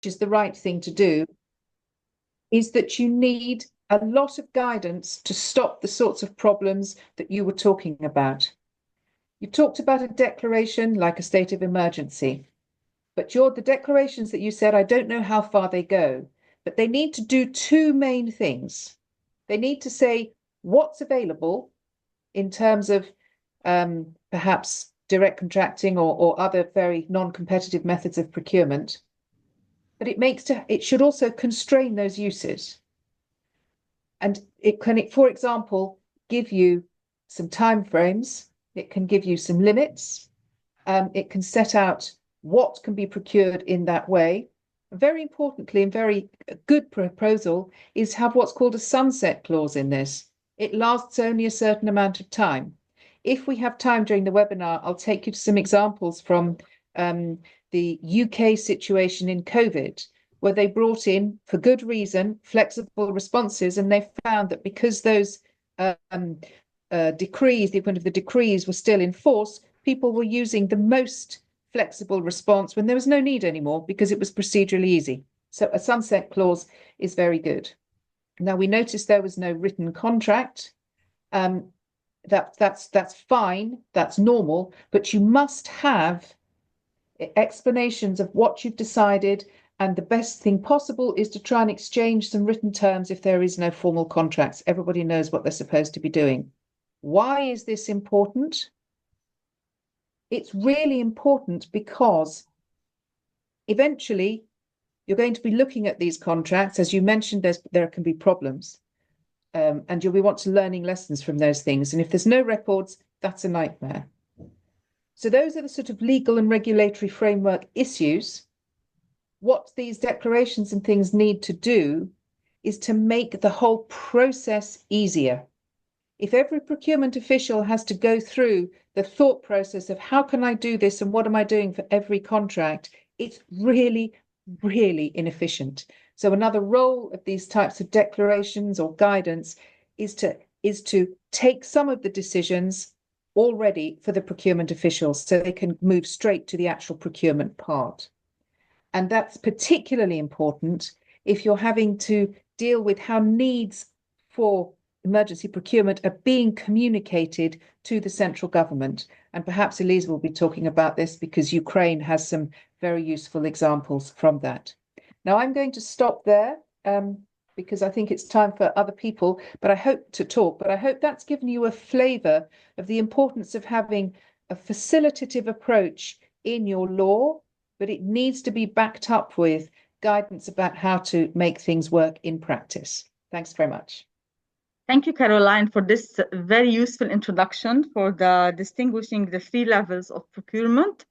is the right thing to do, is that you need a lot of guidance to stop the sorts of problems that you were talking about. You talked about a declaration like a state of emergency, but the declarations that you said, I don't know how far they go, but they need to do two main things. They need to say what's available in terms of perhaps direct contracting or other very non-competitive methods of procurement, but it should also constrain those uses. And it can, for example, give you some timeframes. It can give you some limits. It can set out what can be procured in that way. Very importantly, and very good proposal is have what's called a sunset clause in this. It lasts only a certain amount of time. If we have time during the webinar, I'll take you to some examples from the UK situation in COVID, where they brought in, for good reason, flexible responses, and they found that because those decrees, the equivalent of the decrees, were still in force, people were using the most flexible response when there was no need anymore because it was procedurally easy. So a sunset clause is very good. Now, we noticed there was no written contract. That's fine, that's normal, but you must have explanations of what you've decided, and the best thing possible is to try and exchange some written terms if there is no formal contracts. Everybody knows what they're supposed to be doing. Why is this important? It's really important because eventually you're going to be looking at these contracts. As you mentioned, there can be problems, and you'll be wanting learning lessons from those things. And if there's no records, that's a nightmare. So those are the sort of legal and regulatory framework issues. What these declarations and things need to do is to make the whole process easier. If every procurement official has to go through the thought process of how can I do this and what am I doing for every contract, it's really, really inefficient. So another role of these types of declarations or guidance is to take some of the decisions already for the procurement officials so they can move straight to the actual procurement part. And that's particularly important if you're having to deal with how needs for emergency procurement are being communicated to the central government. And perhaps Elise will be talking about this because Ukraine has some very useful examples from that. Now, I'm going to stop there because I think it's time for other people, but I hope that's given you a flavour of the importance of having a facilitative approach in your law, but it needs to be backed up with guidance about how to make things work in practice. Thanks very much. Thank you, Caroline, for this very useful introduction for the distinguishing the three levels of procurement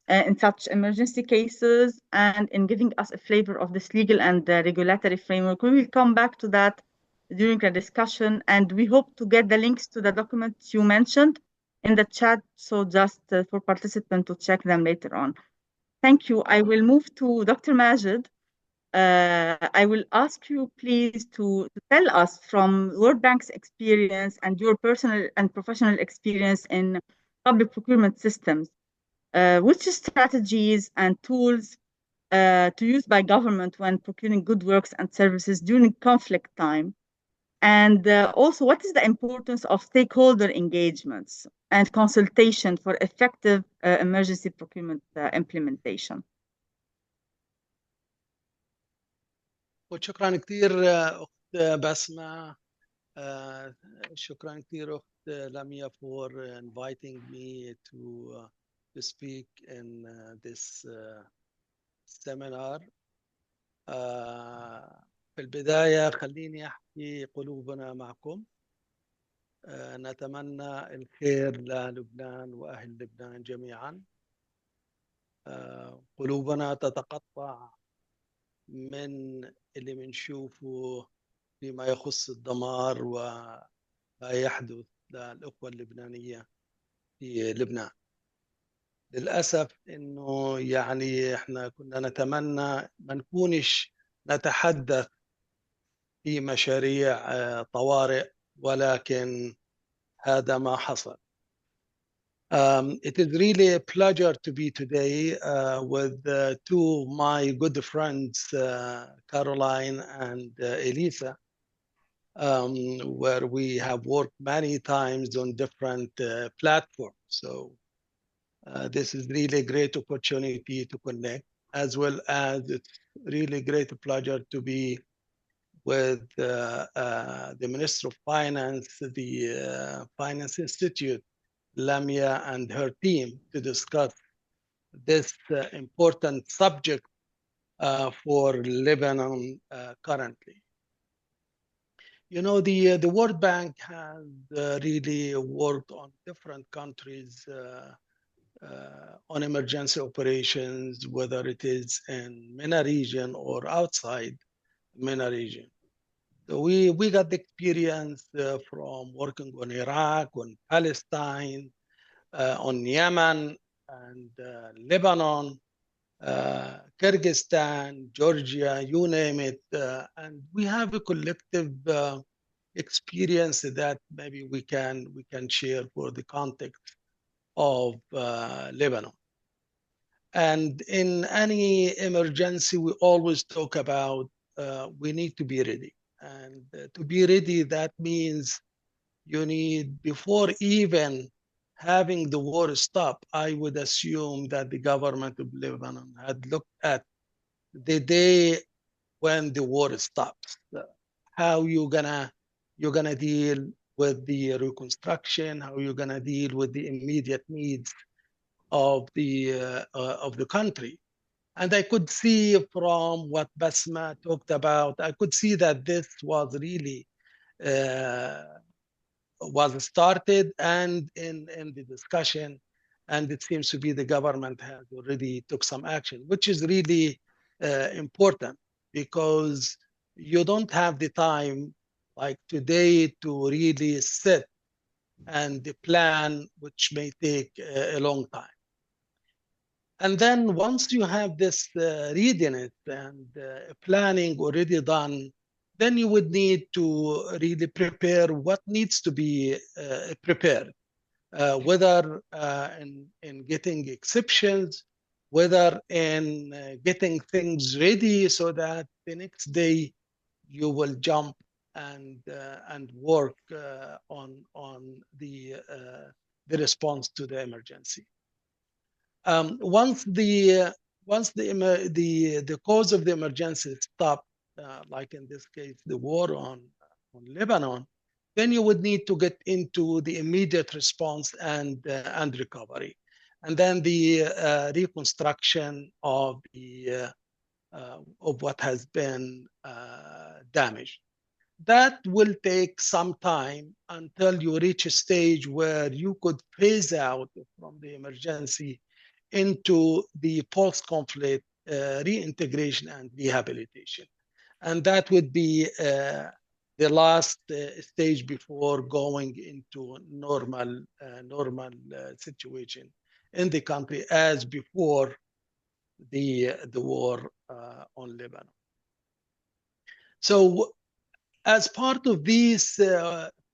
in such emergency cases and in giving us a flavor of this legal and regulatory framework. We will come back to that during the discussion, and we hope to get the links to the documents you mentioned in the chat, so just for participants to check them later on. Thank you. I will move to Dr. Majid. I will ask you, please, to tell us from World Bank's experience and your personal and professional experience in public procurement systems, which strategies and tools to use by government when procuring good works and services during conflict time, and also what is the importance of stakeholder engagements and consultation for effective emergency procurement implementation. وشكرا كثير أخت بسمة. شكرا كثير أخت لميا for inviting me to speak in this seminar. في البداية خليني أحكي قلوبنا معكم. نتمنى الخير للبنان وأهل لبنان جميعا. قلوبنا تتقطع من اللي بنشوفه فيما يخص الدمار وما يحدث للأخوة اللبنانية في لبنان. للأسف إنه يعني إحنا كنا نتمنى ما نكونش نتحدث في مشاريع طوارئ، ولكن هذا ما حصل. It is really a pleasure to be today with two of my good friends, Caroline and Elisa, where we have worked many times on different platforms. So this is really a great opportunity to connect, as well as it's really great pleasure to be with the Minister of Finance, the Finance Institute, Lamia, and her team to discuss this important subject for Lebanon currently. You know, the World Bank has really worked on different countries on emergency operations, whether it is in MENA region or outside MENA region. So we got the experience from working on Iraq, on Palestine, on Yemen, and Lebanon, Kyrgyzstan, Georgia, you name it. And we have a collective experience that maybe we can share for the context of Lebanon. And in any emergency, we always talk about we need to be ready. And to be ready, that means you need, before even having the war stop, I would assume that the government of Lebanon had looked at the day when the war stops. How you're gonna deal with the reconstruction, how you're gonna deal with the immediate needs of the country. And I could see from what Basma talked about, I could see that this was really was started and in the discussion, and it seems to be the government has already took some action, which is really important because you don't have the time like today to really sit and plan, which may take a long time. And then once you have this readiness and planning already done, then you would need to really prepare what needs to be prepared, whether in getting exceptions, whether in getting things ready so that the next day you will jump and work on the response to the emergency. Once the cause of the emergency stopped, like in this case, the war on Lebanon, then you would need to get into the immediate response and recovery, and then the reconstruction of what has been damaged. That will take some time until you reach a stage where you could phase out from the emergency into the post-conflict reintegration and rehabilitation. And that would be the last stage before going into normal situation in the country as before the war on Lebanon. So as part of these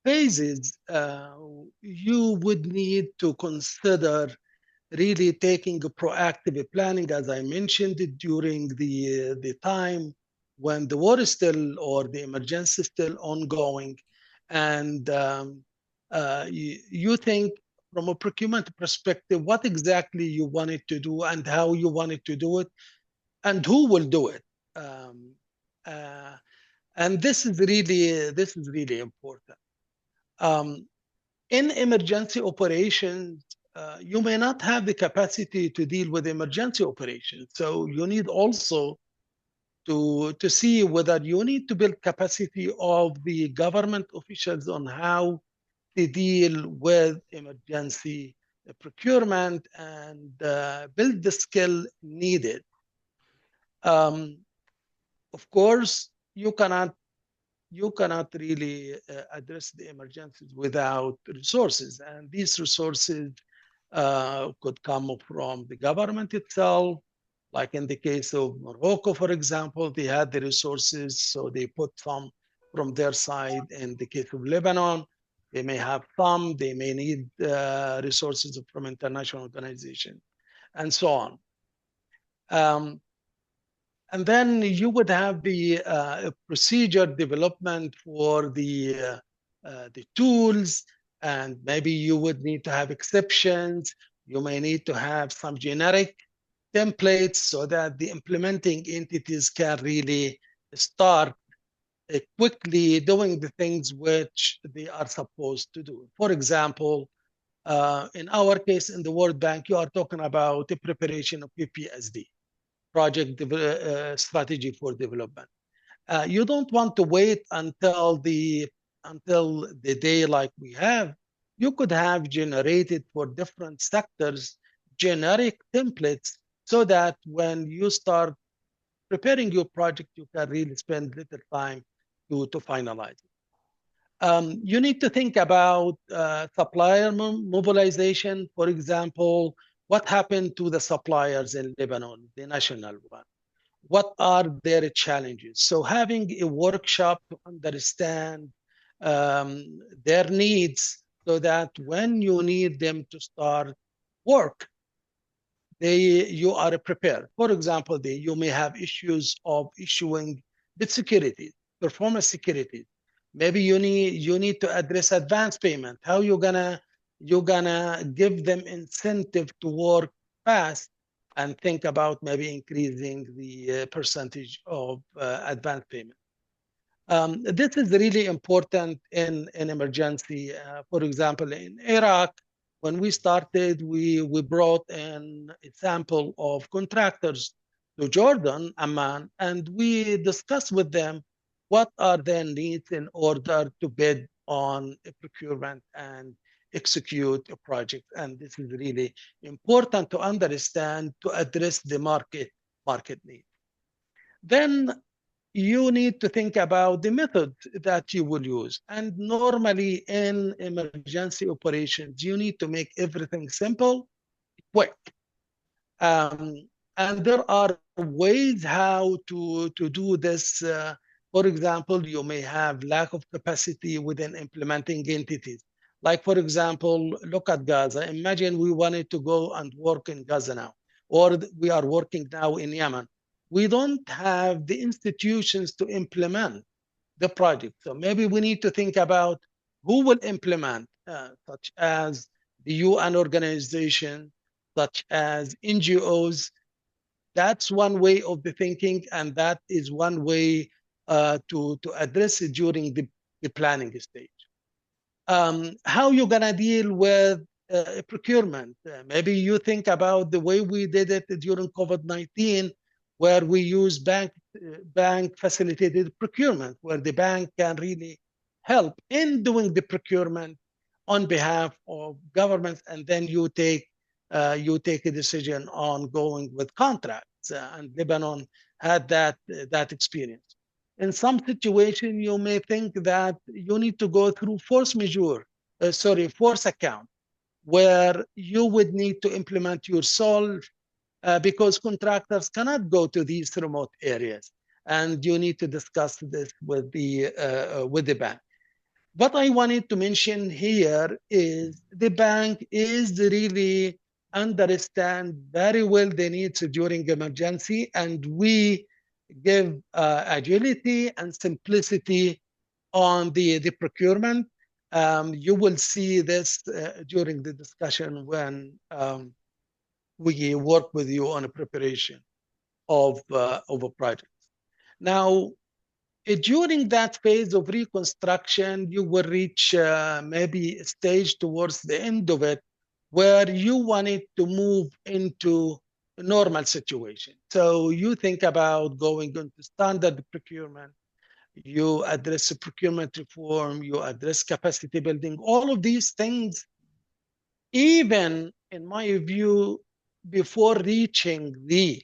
phases, you would need to consider really taking a proactive planning, as I mentioned, during the time when the war is still or the emergency is still ongoing. And you think from a procurement perspective, what exactly you wanted to do and how you wanted to do it and who will do it. And this is really important. In emergency operations, you may not have the capacity to deal with emergency operations. So you need also to see whether you need to build capacity of the government officials on how to deal with emergency procurement and build the skill needed. Of course, you cannot really address the emergencies without resources, and these resources could come from the government itself. Like in the case of Morocco, for example, they had the resources, so they put some from their side. In the case of Lebanon, They may have some, they may need resources from international organizations, and so on. And then you would have the procedure development for the tools, and maybe you would need to have exceptions. You may need to have some generic templates so that the implementing entities can really start quickly doing the things which they are supposed to do. For example, in our case, in the World Bank, you are talking about the preparation of PPSD, Project Strategy for Development. You don't want to wait until the day like we have. You could have generated for different sectors generic templates so that when you start preparing your project, you can really spend little time to finalize it. You need to think about supplier mobilization. For example, what happened to the suppliers in Lebanon, the national one? What are their challenges? So having a workshop to understand their needs so that when you need them to start work, you are prepared. For example, you may have issues of issuing bit security, performance security. Maybe you need to address advance payment. How you're gonna give them incentive to work fast and think about maybe increasing the percentage of advance payment. This is really important in emergency. For example, in Iraq, when we started, we brought in a sample of contractors to Jordan, Amman, and we discussed with them what are their needs in order to bid on a procurement and execute a project. And this is really important to understand to address the market need. Then you need to think about the method that you will use. And normally in emergency operations, you need to make everything simple, quick. And there are ways how to do this. For example, you may have lack of capacity within implementing entities. Like, for example, look at Gaza. Imagine we wanted to go and work in Gaza now, or we are working now in Yemen. We don't have the institutions to implement the project. So maybe we need to think about who will implement, such as the UN organization, such as NGOs. That's one way of the thinking, and that is one way to address it during the planning stage. How you gonna deal with procurement? Maybe you think about the way we did it during COVID-19, where we use bank facilitated procurement, where the bank can really help in doing the procurement on behalf of governments, and then you take a decision on going with contracts. And Lebanon had that experience. In some situation, you may think that you need to go through force account, where you would need to implement yourself because contractors cannot go to these remote areas, and you need to discuss this with the bank. What I wanted to mention here is the bank is really understand very well the needs during emergency, and we give agility and simplicity on the procurement. You will see this during the discussion when we work with you on a preparation of a project. Now, during that phase of reconstruction, you will reach maybe a stage towards the end of it where you wanted to move into a normal situation. So you think about going into standard procurement, you address procurement reform, you address capacity building, all of these things, even in my view, before reaching the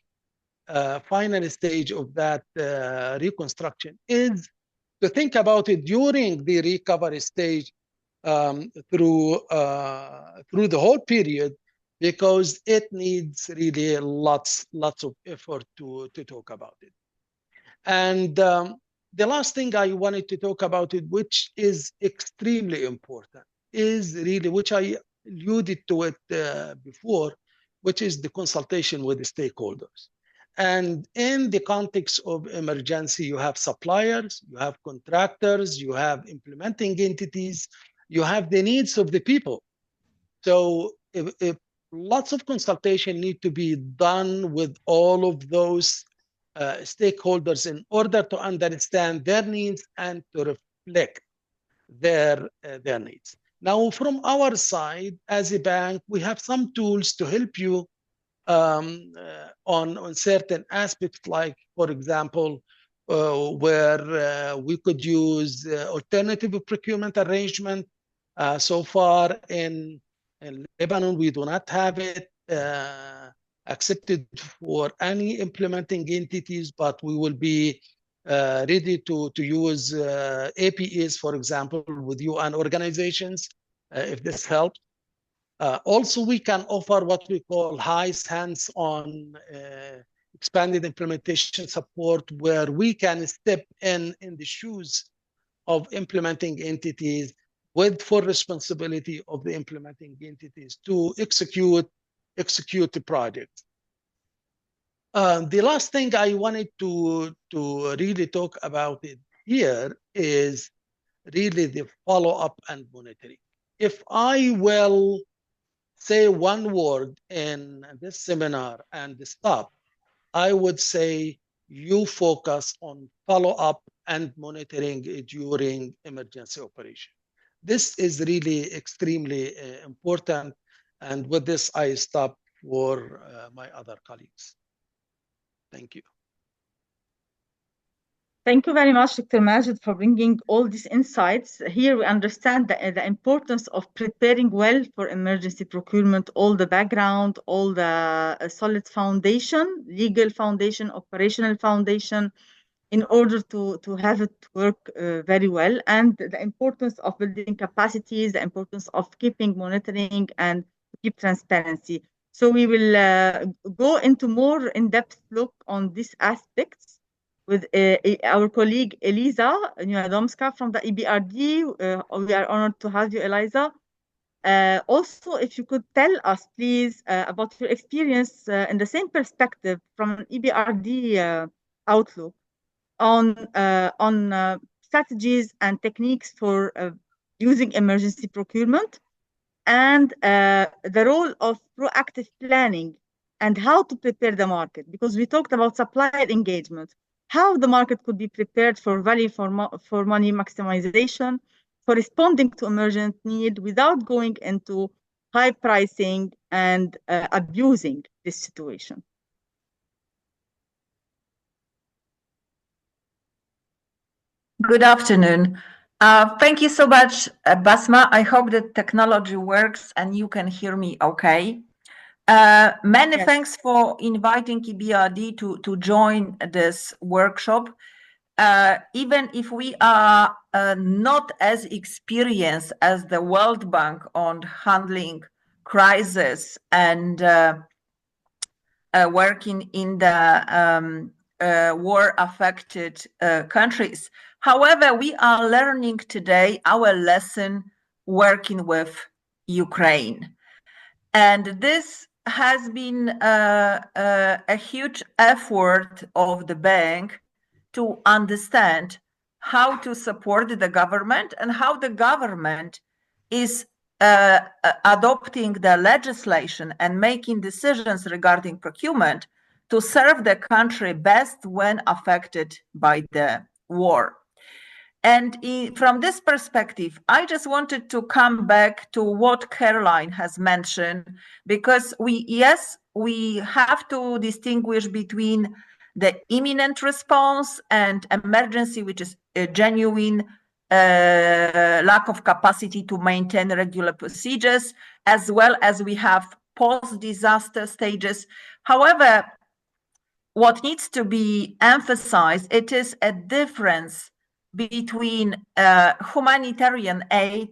final stage of that reconstruction, is to think about it during the recovery stage through the whole period, because it needs really lots of effort to talk about it. And the last thing I wanted to talk about it, which is extremely important, is really, which I alluded to it before, which is the consultation with the stakeholders. And in the context of emergency, you have suppliers, you have contractors, you have implementing entities, you have the needs of the people. So if lots of consultation need to be done with all of those stakeholders in order to understand their needs and to reflect their needs. Now, from our side, as a bank, we have some tools to help you on certain aspects, like, for example, where we could use alternative procurement arrangement. So far in Lebanon, we do not have it accepted for any implementing entities, but we will be ready to use APAs, for example, with UN organizations, if this helps. Also, we can offer what we call hands-on expanded implementation support, where we can step in the shoes of implementing entities with full responsibility of the implementing entities to execute the project. The last thing I wanted to really talk about it here is really the follow-up and monitoring. If I will say one word in this seminar and stop, I would say you focus on follow-up and monitoring during emergency operation. This is really extremely important. And with this, I stop for my other colleagues. Thank you. Thank you very much, Dr. Majid, for bringing all these insights. Here we understand the importance of preparing well for emergency procurement, all the background, all the solid foundation, legal foundation, operational foundation, in order to have it work very well, and the importance of building capacities, the importance of keeping monitoring and keep transparency. So we will go into more in-depth look on these aspects with our colleague Eliza Niewiadomska from the EBRD. We are honored to have you, Eliza. Also, if you could tell us, please, about your experience in the same perspective from an EBRD outlook on strategies and techniques for using emergency procurement, and the role of proactive planning and how to prepare the market, because we talked about supplier engagement, how the market could be prepared for value for money maximization, for responding to emergent need without going into high pricing and abusing this situation. Good afternoon. Thank you so much, Basma. I hope the technology works and you can hear me okay. Many thanks for inviting EBRD to join this workshop. Even if we are not as experienced as the World Bank on handling crisis and working in the war-affected countries. However, we are learning today our lesson working with Ukraine. And this has been a huge effort of the bank to understand how to support the government and how the government is adopting the legislation and making decisions regarding procurement to serve the country best when affected by the war. And from this perspective, I just wanted to come back to what Caroline has mentioned, because we have to distinguish between the imminent response and emergency, which is a genuine lack of capacity to maintain regular procedures, as well as we have post-disaster stages. However, what needs to be emphasized, it is a difference between humanitarian aid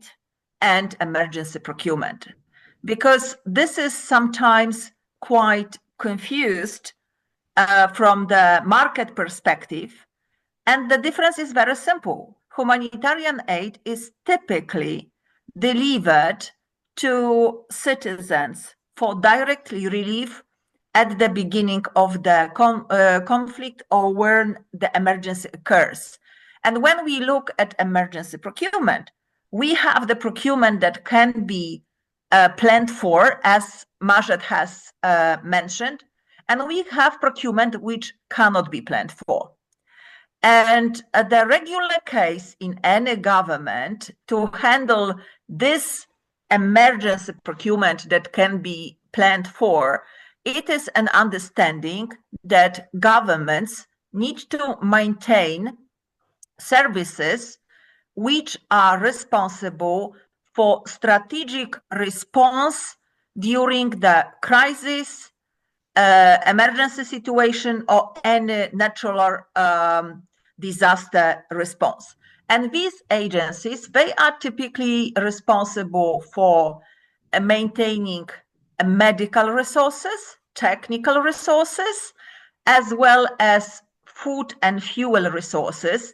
and emergency procurement, because this is sometimes quite confused from the market perspective. And the difference is very simple. Humanitarian aid is typically delivered to citizens for direct relief at the beginning of the conflict or when the emergency occurs. And when we look at emergency procurement, we have the procurement that can be planned for, as Majed has mentioned, and we have procurement which cannot be planned for. And the regular case in any government to handle this emergency procurement that can be planned for, it is an understanding that governments need to maintain services which are responsible for strategic response during the crisis, emergency situation, or any natural disaster response. And these agencies, they are typically responsible for maintaining medical resources, technical resources, as well as food and fuel resources.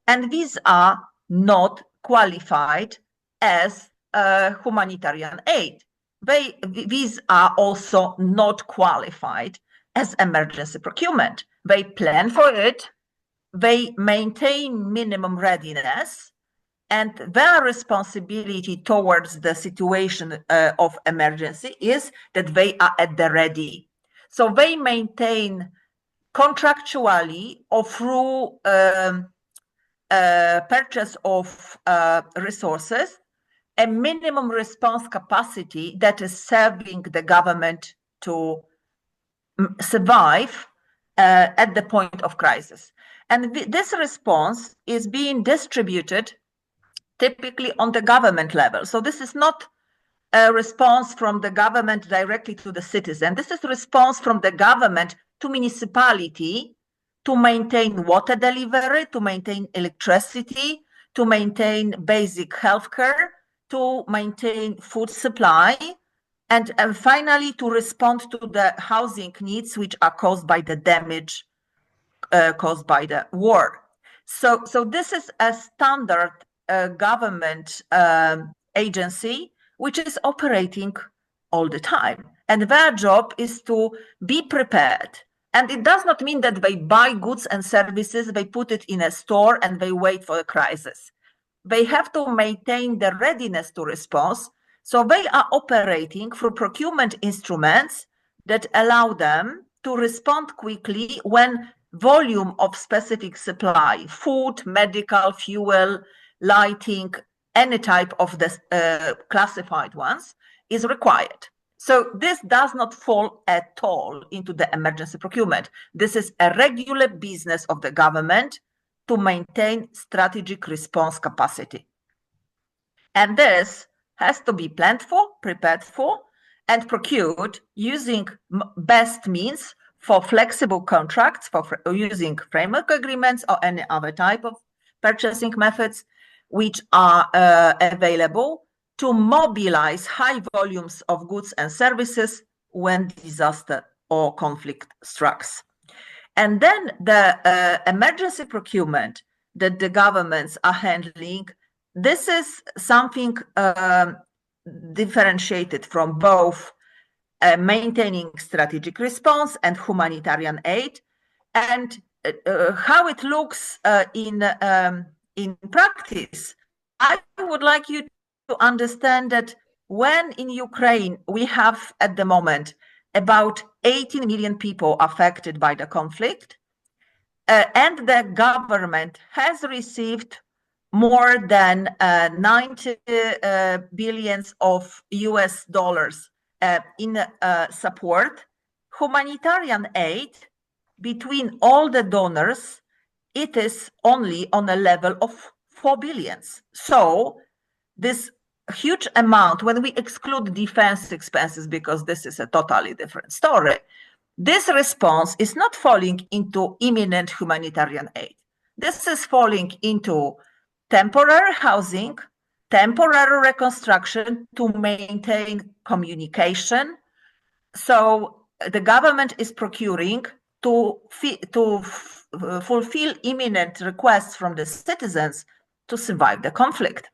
And these are not qualified as humanitarian aid. These are also not qualified as emergency procurement. They plan for it, they maintain minimum readiness, and their responsibility towards the situation of emergency is that they are at the ready. So they maintain contractually or through purchase of resources a minimum response capacity that is serving the government to survive at the point of crisis. And this response is being distributed typically on the government level. So this is not a response from the government directly to the citizen. This is a response from the government to municipality to maintain water delivery, to maintain electricity, to maintain basic healthcare, to maintain food supply, and finally to respond to the housing needs which are caused by the damage caused by the war. So this is a standard government agency which is operating all the time. And their job is to be prepared. And it does not mean that they buy goods and services, they put it in a store and they wait for a crisis. They have to maintain the readiness to response. So they are operating through procurement instruments that allow them to respond quickly when volume of specific supply, food, medical, fuel, lighting, any type of the classified ones is required. So this does not fall at all into the emergency procurement. This is a regular business of the government to maintain strategic response capacity. And this has to be planned for, prepared for, and procured using best means for flexible contracts, for using framework agreements or any other type of purchasing methods which are available to mobilize high volumes of goods and services when disaster or conflict strikes. And then the emergency procurement that the governments are handling, this is something differentiated from both maintaining strategic response and humanitarian aid. And how it looks in practice, I would like you to understand that when in Ukraine we have at the moment about 18 million people affected by the conflict, and the government has received more than 90 billions of US dollars in support, humanitarian aid between all the donors, it is only on a level of 4 billions. So this huge amount, when we exclude defense expenses, because this is a totally different story, this response is not falling into imminent humanitarian aid. This is falling into temporary housing, temporary reconstruction to maintain communication. So the government is procuring to fulfill imminent requests from the citizens to survive the conflict.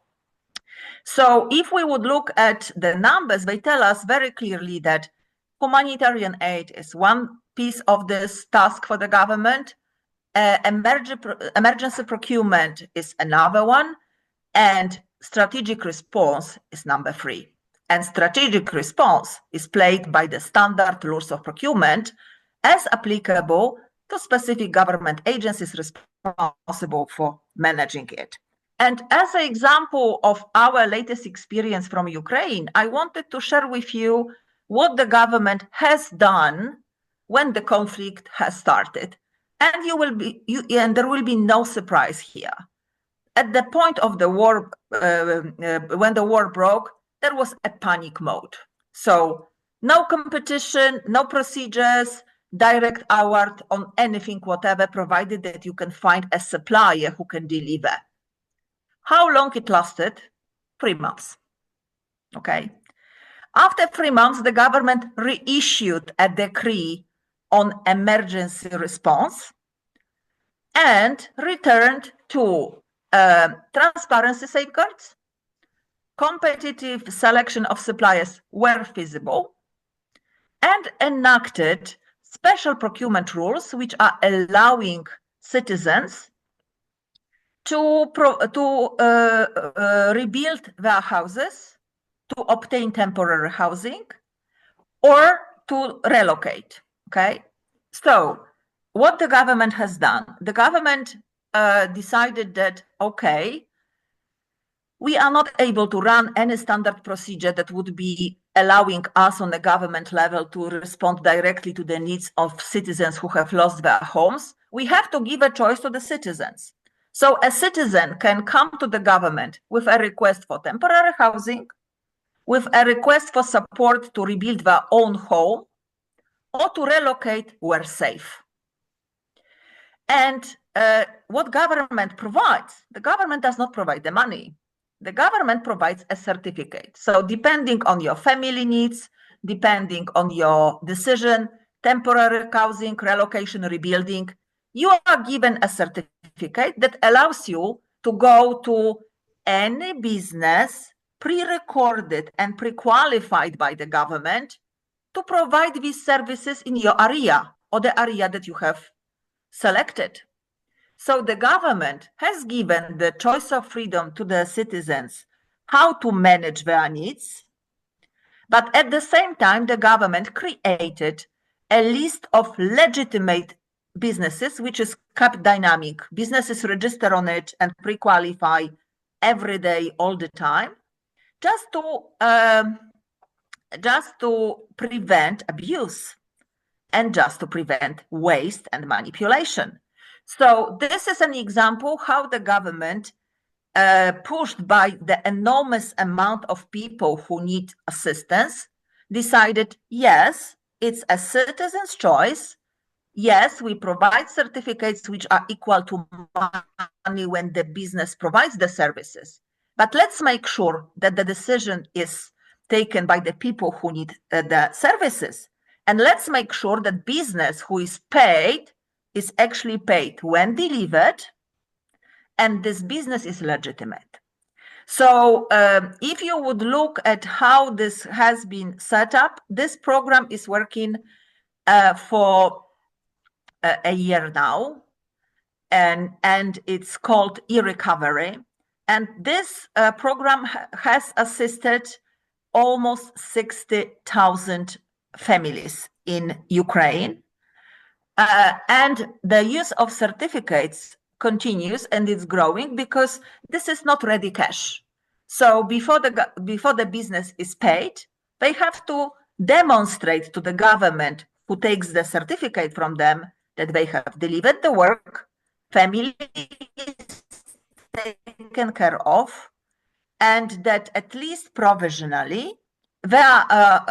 So if we would look at the numbers, they tell us very clearly that humanitarian aid is one piece of this task for the government. Emergency procurement is another one, and strategic response is number 3. And strategic response is played by the standard rules of procurement as applicable to specific government agencies responsible for managing it. And as an example of our latest experience from Ukraine, I wanted to share with you what the government has done when the conflict has started. And there will be no surprise here. At the point of the war, when the war broke, there was a panic mode. So no competition, no procedures, direct award on anything, whatever, provided that you can find a supplier who can deliver. How long it lasted? 3 months. Okay. After 3 months, the government reissued a decree on emergency response and returned to transparency safeguards, competitive selection of suppliers where feasible, and enacted special procurement rules which are allowing citizens to rebuild their houses, to obtain temporary housing, or to relocate. Okay, so what the government has done, the government decided that, okay, we are not able to run any standard procedure that would be allowing us on the government level to respond directly to the needs of citizens who have lost their homes. We have to give a choice to the citizens. So a citizen can come to the government with a request for temporary housing, with a request for support to rebuild their own home, or to relocate where safe. And what government provides, the government does not provide the money. The government provides a certificate. So depending on your family needs, depending on your decision, temporary housing, relocation, rebuilding, you are given a certificate that allows you to go to any business pre-recorded and pre-qualified by the government to provide these services in your area or the area that you have selected. So the government has given the choice of freedom to the citizens how to manage their needs, but at the same time, the government created a list of legitimate businesses, which is kept dynamic. Businesses register on it and pre-qualify every day, all the time, just to prevent abuse and just to prevent waste and manipulation. So this is an example how the government, pushed by the enormous amount of people who need assistance, decided, yes, it's a citizen's choice. Yes, we provide certificates which are equal to money when the business provides the services. But let's make sure that the decision is taken by the people who need the services. And let's make sure that business who is paid is actually paid when delivered, and this business is legitimate. So if you would look at how this has been set up, this program is working for a year now, and it's called e-recovery. And this program has assisted almost 60,000 families in Ukraine. And the use of certificates continues, and it's growing because this is not ready cash. So before the business is paid, they have to demonstrate to the government who takes the certificate from them that they have delivered the work, family is taken care of, and that at least provisionally their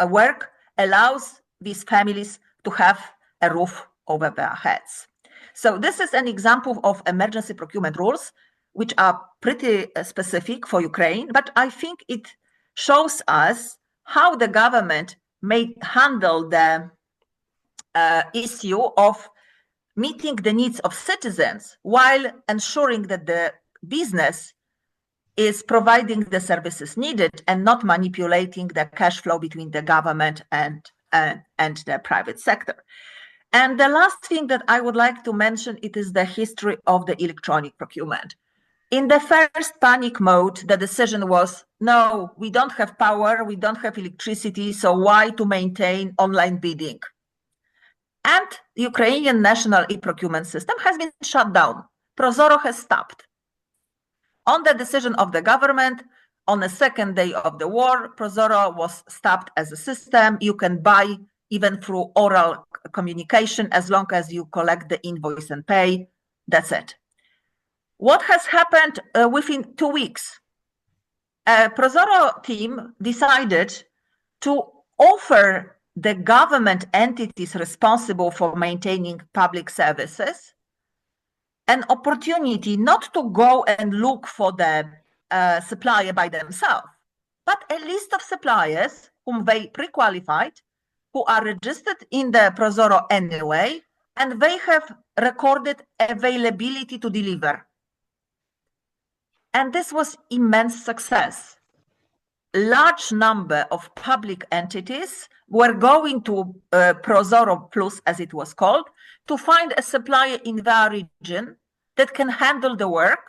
work allows these families to have a roof over their heads. So this is an example of emergency procurement rules, which are pretty specific for Ukraine, but I think it shows us how the government may handle the issue of meeting the needs of citizens while ensuring that the business is providing the services needed and not manipulating the cash flow between the government and the private sector. And the last thing that I would like to mention, it is the history of the electronic procurement. In the first panic mode, the decision was, no, we don't have power, we don't have electricity, so why to maintain online bidding? And the Ukrainian national e-procurement system has been shut down. Prozoro has stopped. On the decision of the government, on the second day of the war, Prozoro was stopped as a system. You can buy even through oral communication as long as you collect the invoice and pay. That's it. What has happened within 2 weeks? Prozoro team decided to offer the government entities responsible for maintaining public services an opportunity not to go and look for the supplier by themselves, but a list of suppliers whom they pre-qualified, who are registered in the Prozoro anyway, and they have recorded availability to deliver. And this was immense success. Large number of public entities were going to Prozoro Plus, as it was called, to find a supplier in their region that can handle the work.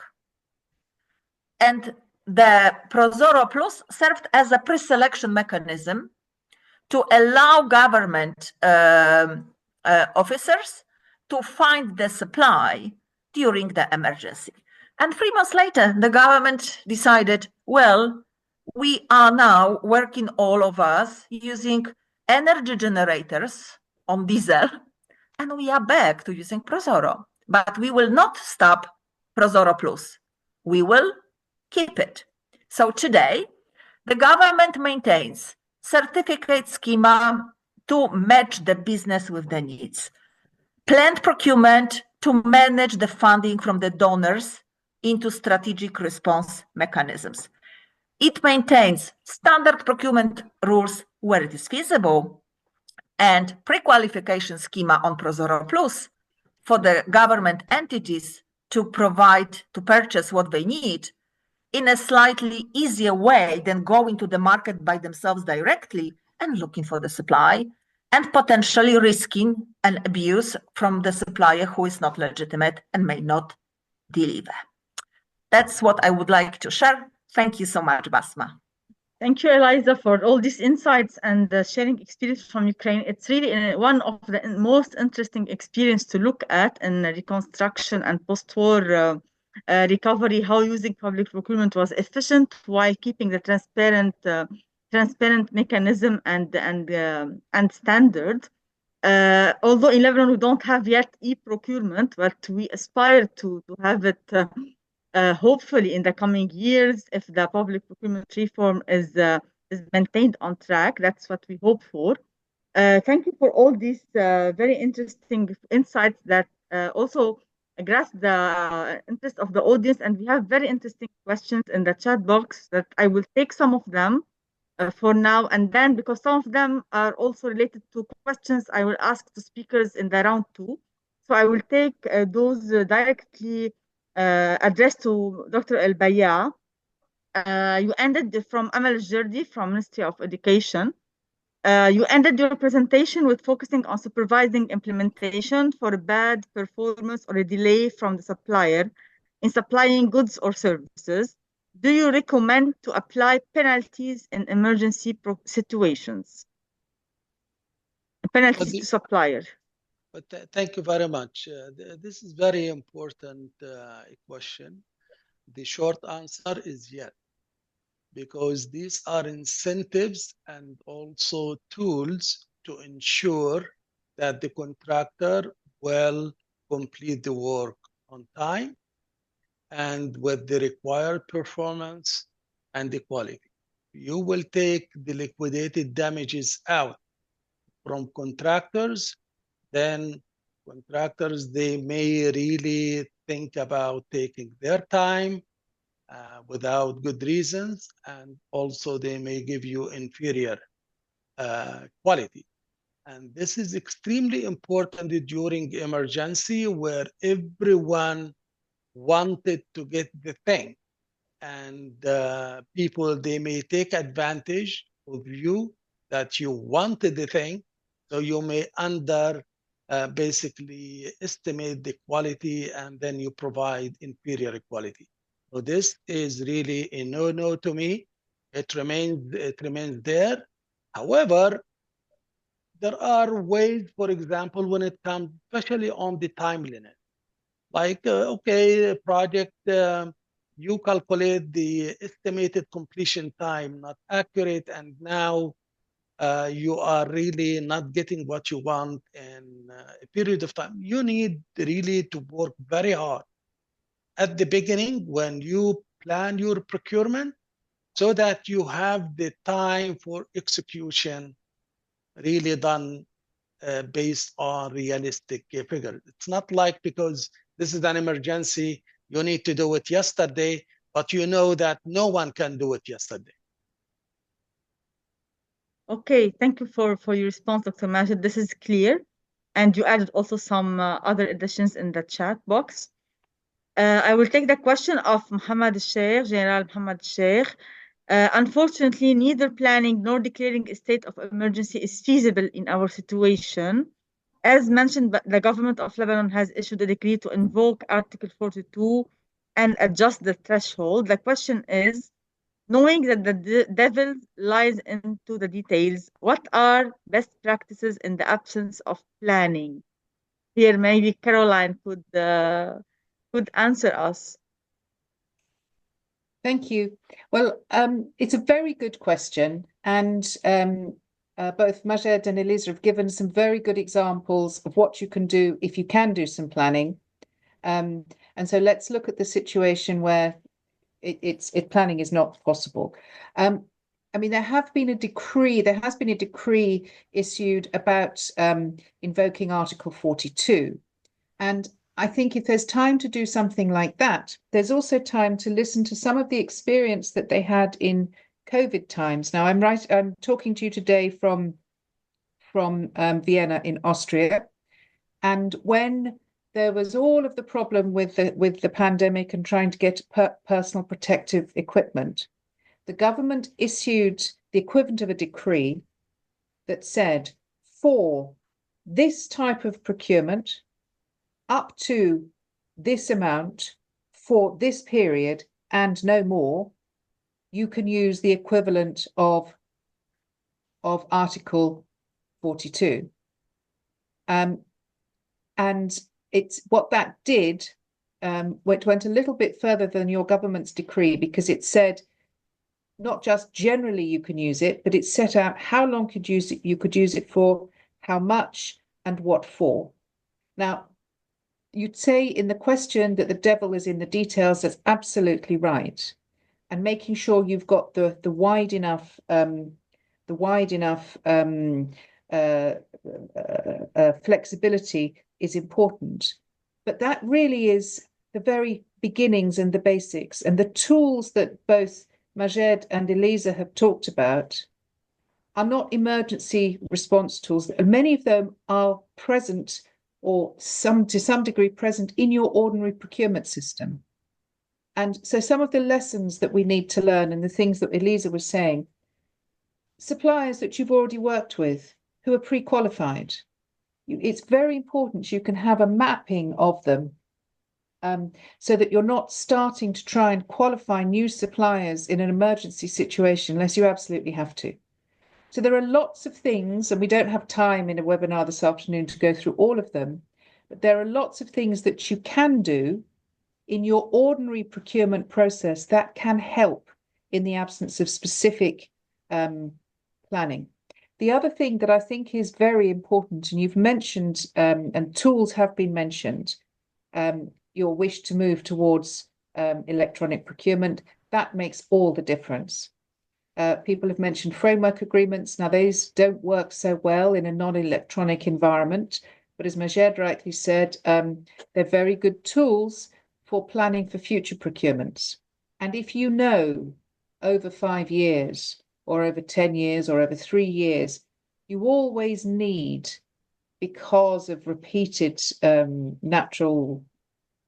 And the Prozoro Plus served as a pre-selection mechanism to allow government officers to find the supply during the emergency. And 3 months later, the government decided, well, we are now working, all of us, using energy generators on diesel, and we are back to using Prozoro. But we will not stop Prozoro Plus. We will keep it. So today, the government maintains certificate schema to match the business with the needs, planned procurement to manage the funding from the donors into strategic response mechanisms. It maintains standard procurement rules where it is feasible and pre-qualification schema on Prozoro Plus for the government entities to purchase what they need in a slightly easier way than going to the market by themselves directly and looking for the supply and potentially risking an abuse from the supplier who is not legitimate and may not deliver. That's what I would like to share. Thank you so much, Basma. Thank you, Eliza, for all these insights and sharing experience from Ukraine. It's really one of the most interesting experience to look at in reconstruction and post-war recovery, how using public procurement was efficient while keeping the transparent mechanism and standard. Although in Lebanon we don't have yet e-procurement, but we aspire to have it hopefully in the coming years, if the public procurement reform is maintained on track. That's what we hope for. Thank you for all these very interesting insights that also grasp the interest of the audience. And we have very interesting questions in the chat box that I will take some of them for now. And then, because some of them are also related to questions I will ask the speakers in the round 2. So I will take those directly addressed to Dr. El Baya. You ended from Amal Jardi from Ministry of Education. You ended your presentation with focusing on supervising implementation for a bad performance or a delay from the supplier in supplying goods or services. Do you recommend to apply penalties in emergency situations? Penalties to supplier. Thank you very much. This is very important question. The short answer is yes, because these are incentives and also tools to ensure that the contractor will complete the work on time and with the required performance and the quality. You will take the liquidated damages out from contractors, then contractors, they may really think about taking their time without good reasons, and also they may give you inferior quality. And this is extremely important during emergency where everyone wanted to get the thing. And people, they may take advantage of you that you wanted the thing. So you may basically estimate the quality and then you provide inferior quality. So this is really a no-no to me. It remains there. However, there are ways, for example, when it comes, especially on the timeliness, like, okay, project, you calculate the estimated completion time, not accurate, and now you are really not getting what you want in a period of time. You need really to work very hard at the beginning when you plan your procurement so that you have the time for execution really done based on realistic figures. It's not like because this is an emergency, you need to do it yesterday, but you know that no one can do it yesterday. Okay, thank you for your response, Dr. Majid. This is clear. And you added also some other additions in the chat box. I will take the question of Muhammad Sheikh, General Muhammad Sheikh. Unfortunately, neither planning nor declaring a state of emergency is feasible in our situation. As mentioned, the government of Lebanon has issued a decree to invoke Article 42 and adjust the threshold. The question is, knowing that the devil lies into the details, what are best practices in the absence of planning? Here, maybe Caroline could answer us. Thank you. Well, it's a very good question, and both Majed and Eliza have given some very good examples of what you can do if you can do some planning. And so let's look at the situation where planning is not possible. I mean, there has been a decree issued about invoking Article 42. And I think if there's time to do something like that, there's also time to listen to some of the experience that they had in COVID times. Now, I'm talking to you today from Vienna in Austria. And when there was all of the problem with the pandemic and trying to get personal protective equipment, the government issued the equivalent of a decree that said, for this type of procurement, up to this amount for this period and no more, you can use the equivalent of Article 42. And it's what that did went a little bit further than your government's decree, because it said not just generally you can use it, but it set out how long you could use it for, how much, and what for. Now, you'd say in the question that the devil is in the details. That's absolutely right. And making sure you've got the wide enough flexibility is important. But that really is the very beginnings and the basics, and the tools that both Majed and Eliza have talked about are not emergency response tools. Many of them are present, or to some degree present, in your ordinary procurement system. And so some of the lessons that we need to learn, and the things that Eliza was saying, suppliers that you've already worked with who are pre-qualified, it's very important you can have a mapping of them, so that you're not starting to try and qualify new suppliers in an emergency situation unless you absolutely have to. So there are lots of things, and we don't have time in a webinar this afternoon to go through all of them, but there are lots of things that you can do in your ordinary procurement process that can help in the absence of specific planning. The other thing that I think is very important, and you've mentioned, and tools have been mentioned, your wish to move towards electronic procurement, that makes all the difference. People have mentioned framework agreements. Now, these don't work so well in a non-electronic environment, but as Majed rightly said, they're very good tools for planning for future procurements. And if you know over 5 years, or over 10 years, or over 3 years, you always need, because of repeated natural,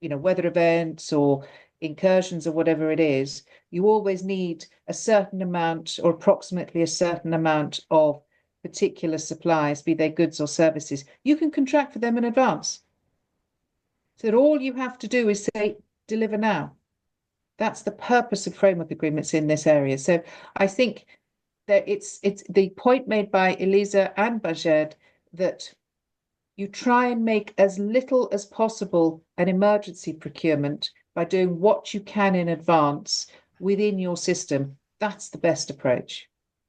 weather events or incursions or whatever it is, you always need a certain amount or approximately a certain amount of particular supplies, be they goods or services. You can contract for them in advance. So that all you have to do is say, deliver now. That's the purpose of framework agreements in this area. So I think that it's the point made by Elisa and Bajed that you try and make as little as possible an emergency procurement by doing what you can in advance within your system. That's the best approach.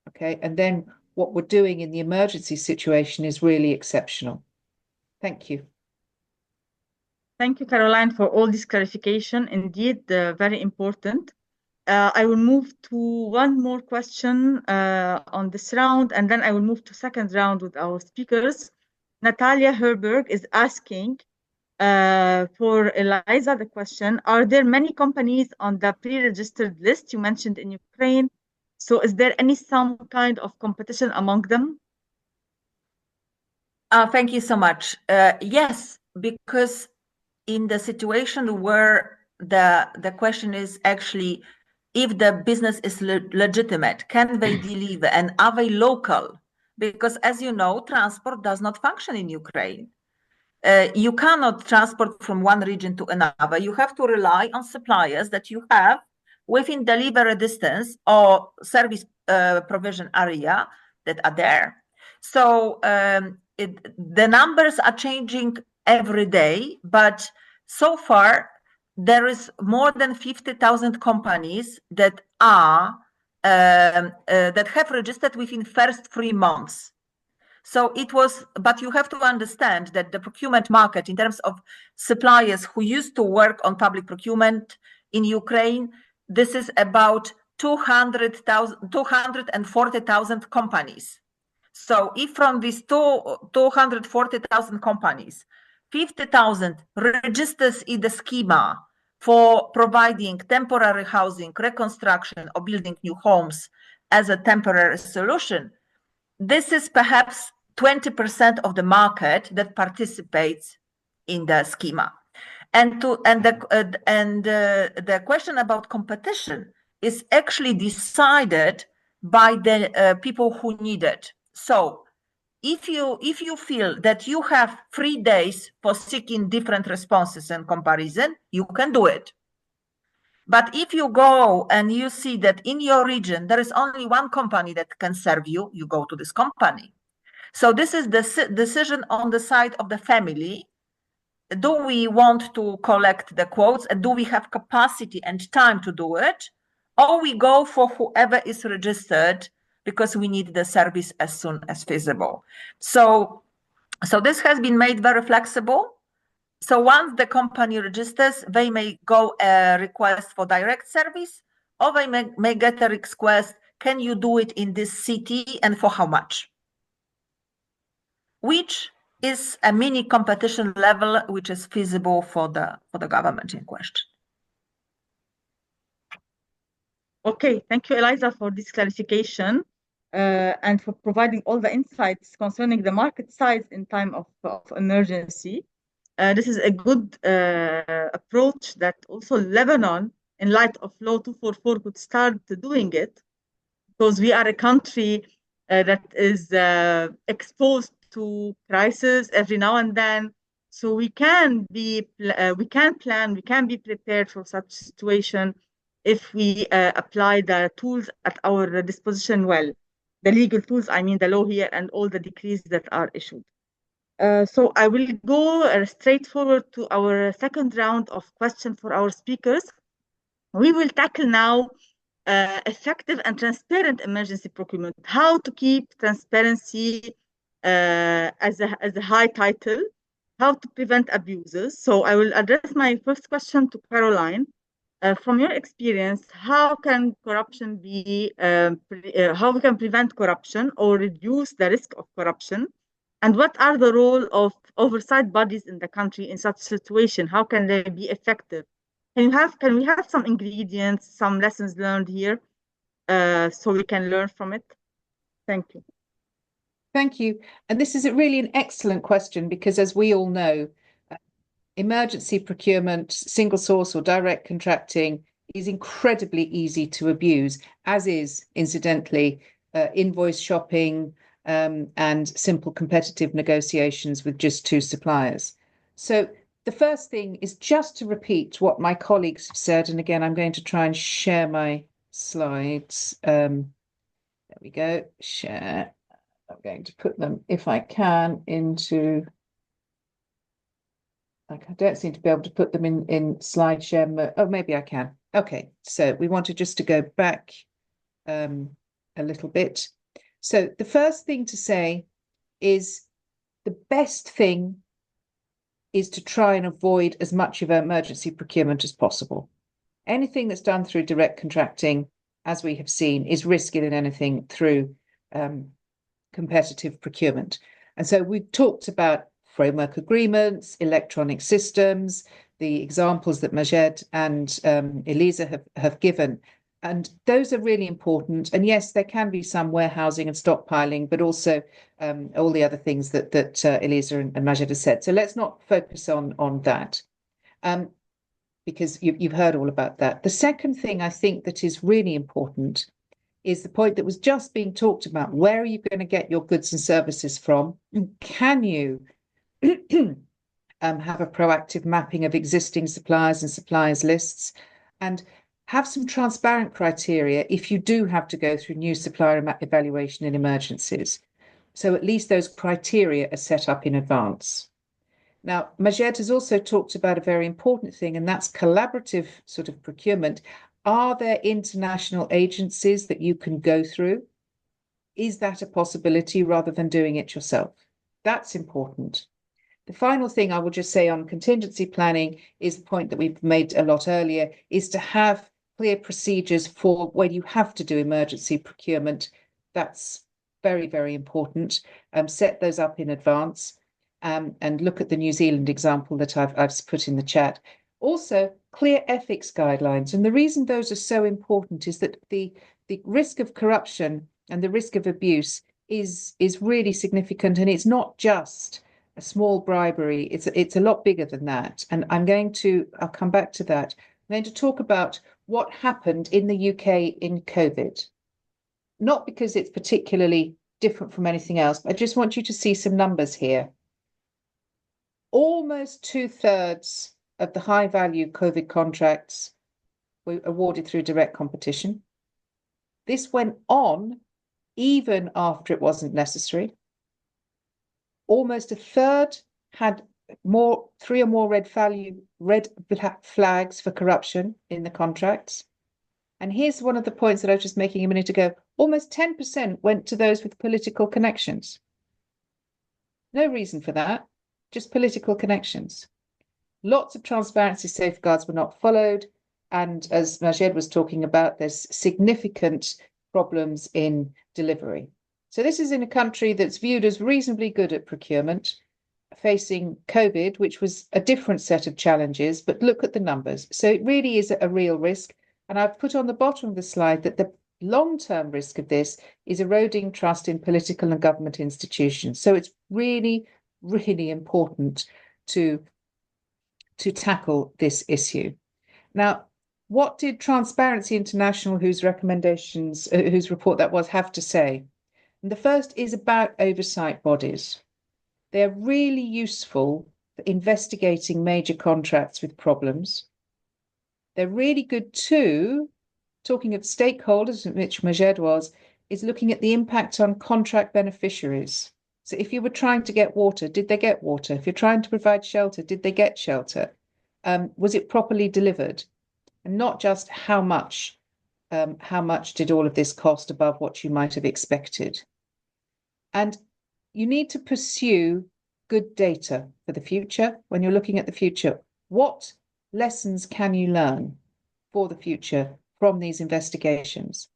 Okay. And then what we're doing in the emergency situation is really exceptional. Thank you. Thank you, Caroline, for all this clarification. Indeed, very important. I will move to one more question on this round, and then I will move to second round with our speakers. Natalia Herberg is asking for Eliza the question, are there many companies on the pre-registered list you mentioned in Ukraine? So is there some kind of competition among them? Thank you so much. Yes, because in the situation where the question is actually if the business is legitimate, can they deliver and are they local? Because as you know, transport does not function in Ukraine. You cannot transport from one region to another. You have to rely on suppliers that you have within delivery distance or service provision area that are there. So the numbers are changing every day, but so far there is more than 50,000 companies that are that have registered within first 3 months. So it was, but you have to understand that the procurement market in terms of suppliers who used to work on public procurement in Ukraine, this is about 240,000 companies. So if from these 240,000 companies, 50,000 registers in the schema for providing temporary housing, reconstruction, or building new homes as a temporary solution, this is perhaps 20% of the market that participates in the schema. And the question about competition is actually decided by the people who need it. So if you feel that you have 3 days for seeking different responses and comparison, you can do it. But if you go and you see that in your region, there is only one company that can serve you, you go to this company. So this is the decision on the side of the family. Do we want to collect the quotes and do we have capacity and time to do it? Or we go for whoever is registered because we need the service as soon as feasible. So this has been made very flexible. So once the company registers, they may go a request for direct service, or they may get a request, can you do it in this city and for how much? Which is a mini competition level, which is feasible for the government in question. Okay, thank you, Eliza, for this clarification and for providing all the insights concerning the market size in time of emergency. This is a good approach that also Lebanon, in light of Law 244, could start doing it, because we are a country that is exposed to crisis every now and then. So we can be, we can plan, we can be prepared for such situation if we apply the tools at our disposition well. The legal tools, I mean the law here and all the decrees that are issued. So I will go straight forward to our second round of questions for our speakers. We will tackle now effective and transparent emergency procurement. How to keep transparency as a high title. How to prevent abuses. So I will address my first question to Caroline. From your experience, how can corruption be? How we can prevent corruption or reduce the risk of corruption? And what are the role of oversight bodies in the country in such situation? How can they be effective? Can we have some ingredients, some lessons learned here, so we can learn from it? Thank you. Thank you. And this is really an excellent question because, as we all know, emergency procurement, single source or direct contracting is incredibly easy to abuse, as is, incidentally, invoice shopping and simple competitive negotiations with just two suppliers. So the first thing is just to repeat what my colleagues have said. And again, I'm going to try and share my slides. There we go, share. I'm going to put them, if I can, into... I don't seem to be able to put them in slide share mode. Oh, maybe I can. Okay, so we wanted just to go back a little bit. So the first thing to say is the best thing is to try and avoid as much of emergency procurement as possible. Anything that's done through direct contracting, as we have seen, is riskier than anything through competitive procurement. And so we talked about framework agreements, electronic systems, the examples that Majed and Elisa have given. And those are really important. And yes, there can be some warehousing and stockpiling, but also all the other things that Elisa and Majed have said. So let's not focus on that because you've heard all about that. The second thing I think that is really important is the point that was just being talked about. Where are you going to get your goods and services from? And can you have a proactive mapping of existing suppliers and suppliers lists, and have some transparent criteria if you do have to go through new supplier evaluation in emergencies. So at least those criteria are set up in advance. Now, Majed has also talked about a very important thing, and that's collaborative sort of procurement. Are there international agencies that you can go through? Is that a possibility rather than doing it yourself? That's important. The final thing I will just say on contingency planning is the point that we've made a lot earlier, is to have clear procedures for when you have to do emergency procurement. That's very, very important. Set those up in advance and look at the New Zealand example that I've put in the chat. Also, clear ethics guidelines. And the reason those are so important is that the risk of corruption and the risk of abuse is really significant. And it's not just a small bribery. It's a lot bigger than that. And I'll come back to that. I'm going to talk about what happened in the UK in COVID. Not because it's particularly different from anything else, but I just want you to see some numbers here. Almost 2/3 of the high value COVID contracts were awarded through direct competition. This went on even after it wasn't necessary. Almost 1/3 had 3 or more red flags for corruption in the contracts. And here's one of the points that I was just making a minute ago. Almost 10% went to those with political connections. No reason for that, just political connections. Lots of transparency safeguards were not followed. And as Majed was talking about, there's significant problems in delivery. So this is in a country that's viewed as reasonably good at procurement, facing COVID, which was a different set of challenges, but look at the numbers. So it really is a real risk. And I've put on the bottom of the slide that the long-term risk of this is eroding trust in political and government institutions. So it's really, really important to tackle this issue. Now, what did Transparency International, whose report that was, have to say? And the first is about oversight bodies. They're really useful for investigating major contracts with problems. They're really good too, talking of stakeholders, which Majed was, is looking at the impact on contract beneficiaries. So if you were trying to get water, did they get water? If you're trying to provide shelter, did they get shelter? Was it properly delivered? And not just how much did all of this cost above what you might have expected? And you need to pursue good data for the future. When you're looking at the future, what lessons can you learn for the future from these investigations?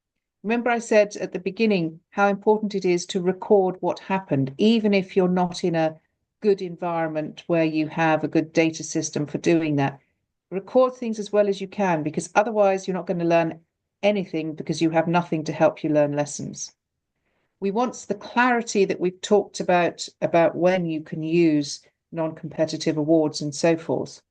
Remember I said at the beginning how important it is to record what happened, even if you're not in a good environment where you have a good data system for doing that. Record things as well as you can, because otherwise you're not going to learn anything because you have nothing to help you learn lessons. We want the clarity that we've talked about when you can use non-competitive awards and so forth.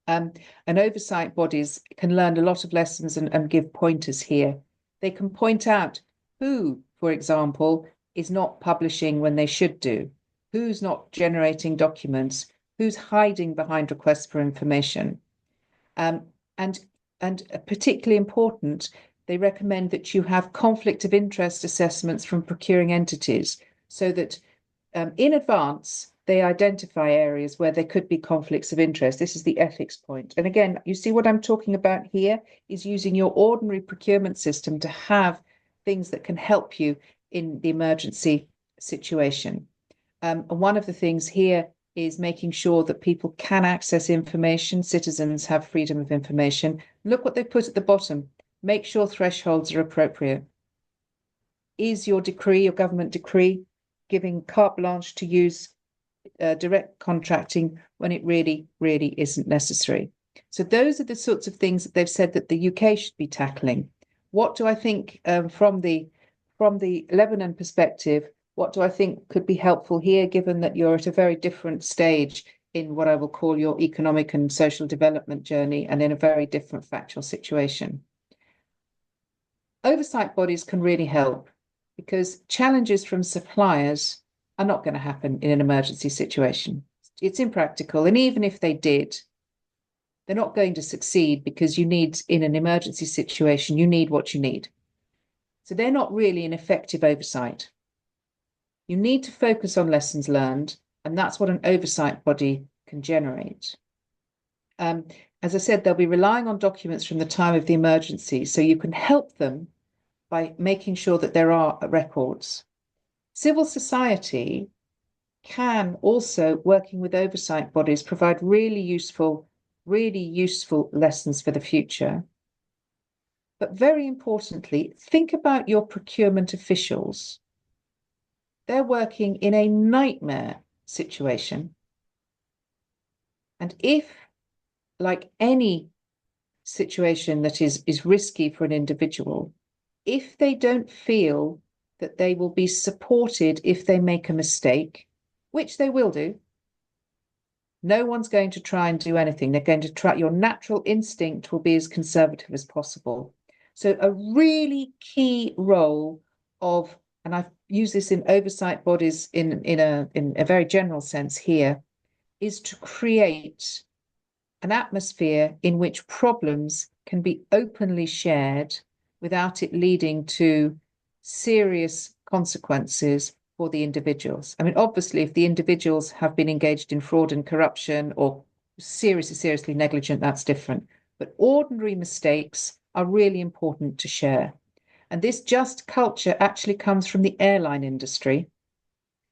And oversight bodies can learn a lot of lessons and give pointers here. They can point out who, for example, is not publishing when they should do, who's not generating documents, who's hiding behind requests for information. And particularly important, they recommend that you have conflict of interest assessments from procuring entities so that in advance, they identify areas where there could be conflicts of interest. This is the ethics point. And again, you see what I'm talking about here is using your ordinary procurement system to have things that can help you in the emergency situation. And one of the things here is making sure that people can access information. Citizens have freedom of information. Look what they put at the bottom. Make sure thresholds are appropriate. Is your decree, your government decree, giving carte blanche to use direct contracting when it really, really isn't necessary? So those are the sorts of things that they've said that the UK should be tackling. What do I think from the Lebanon perspective? What do I think could be helpful here, given that you're at a very different stage in what I will call your economic and social development journey and in a very different factual situation? Oversight bodies can really help because challenges from suppliers are not going to happen in an emergency situation. It's impractical. And even if they did, they're not going to succeed because you need, in an emergency situation, you need what you need. So they're not really an effective oversight. You need to focus on lessons learned, and that's what an oversight body can generate. As I said, they'll be relying on documents from the time of the emergency, so you can help them by making sure that there are records. Civil society can also, working with oversight bodies, provide really useful lessons for the future. But very importantly, think about your procurement officials. They're working in a nightmare situation. And if, like any situation that is risky for an individual, if they don't feel that they will be supported if they make a mistake, which they will do, no one's going to try and do anything. They're going to try, your natural instinct will be as conservative as possible. So a really key role of, and I've used this in oversight bodies in a very general sense here, is to create an atmosphere in which problems can be openly shared without it leading to serious consequences for the individuals. I mean, obviously, if the individuals have been engaged in fraud and corruption or seriously negligent, that's different. But ordinary mistakes are really important to share. And this just culture actually comes from the airline industry,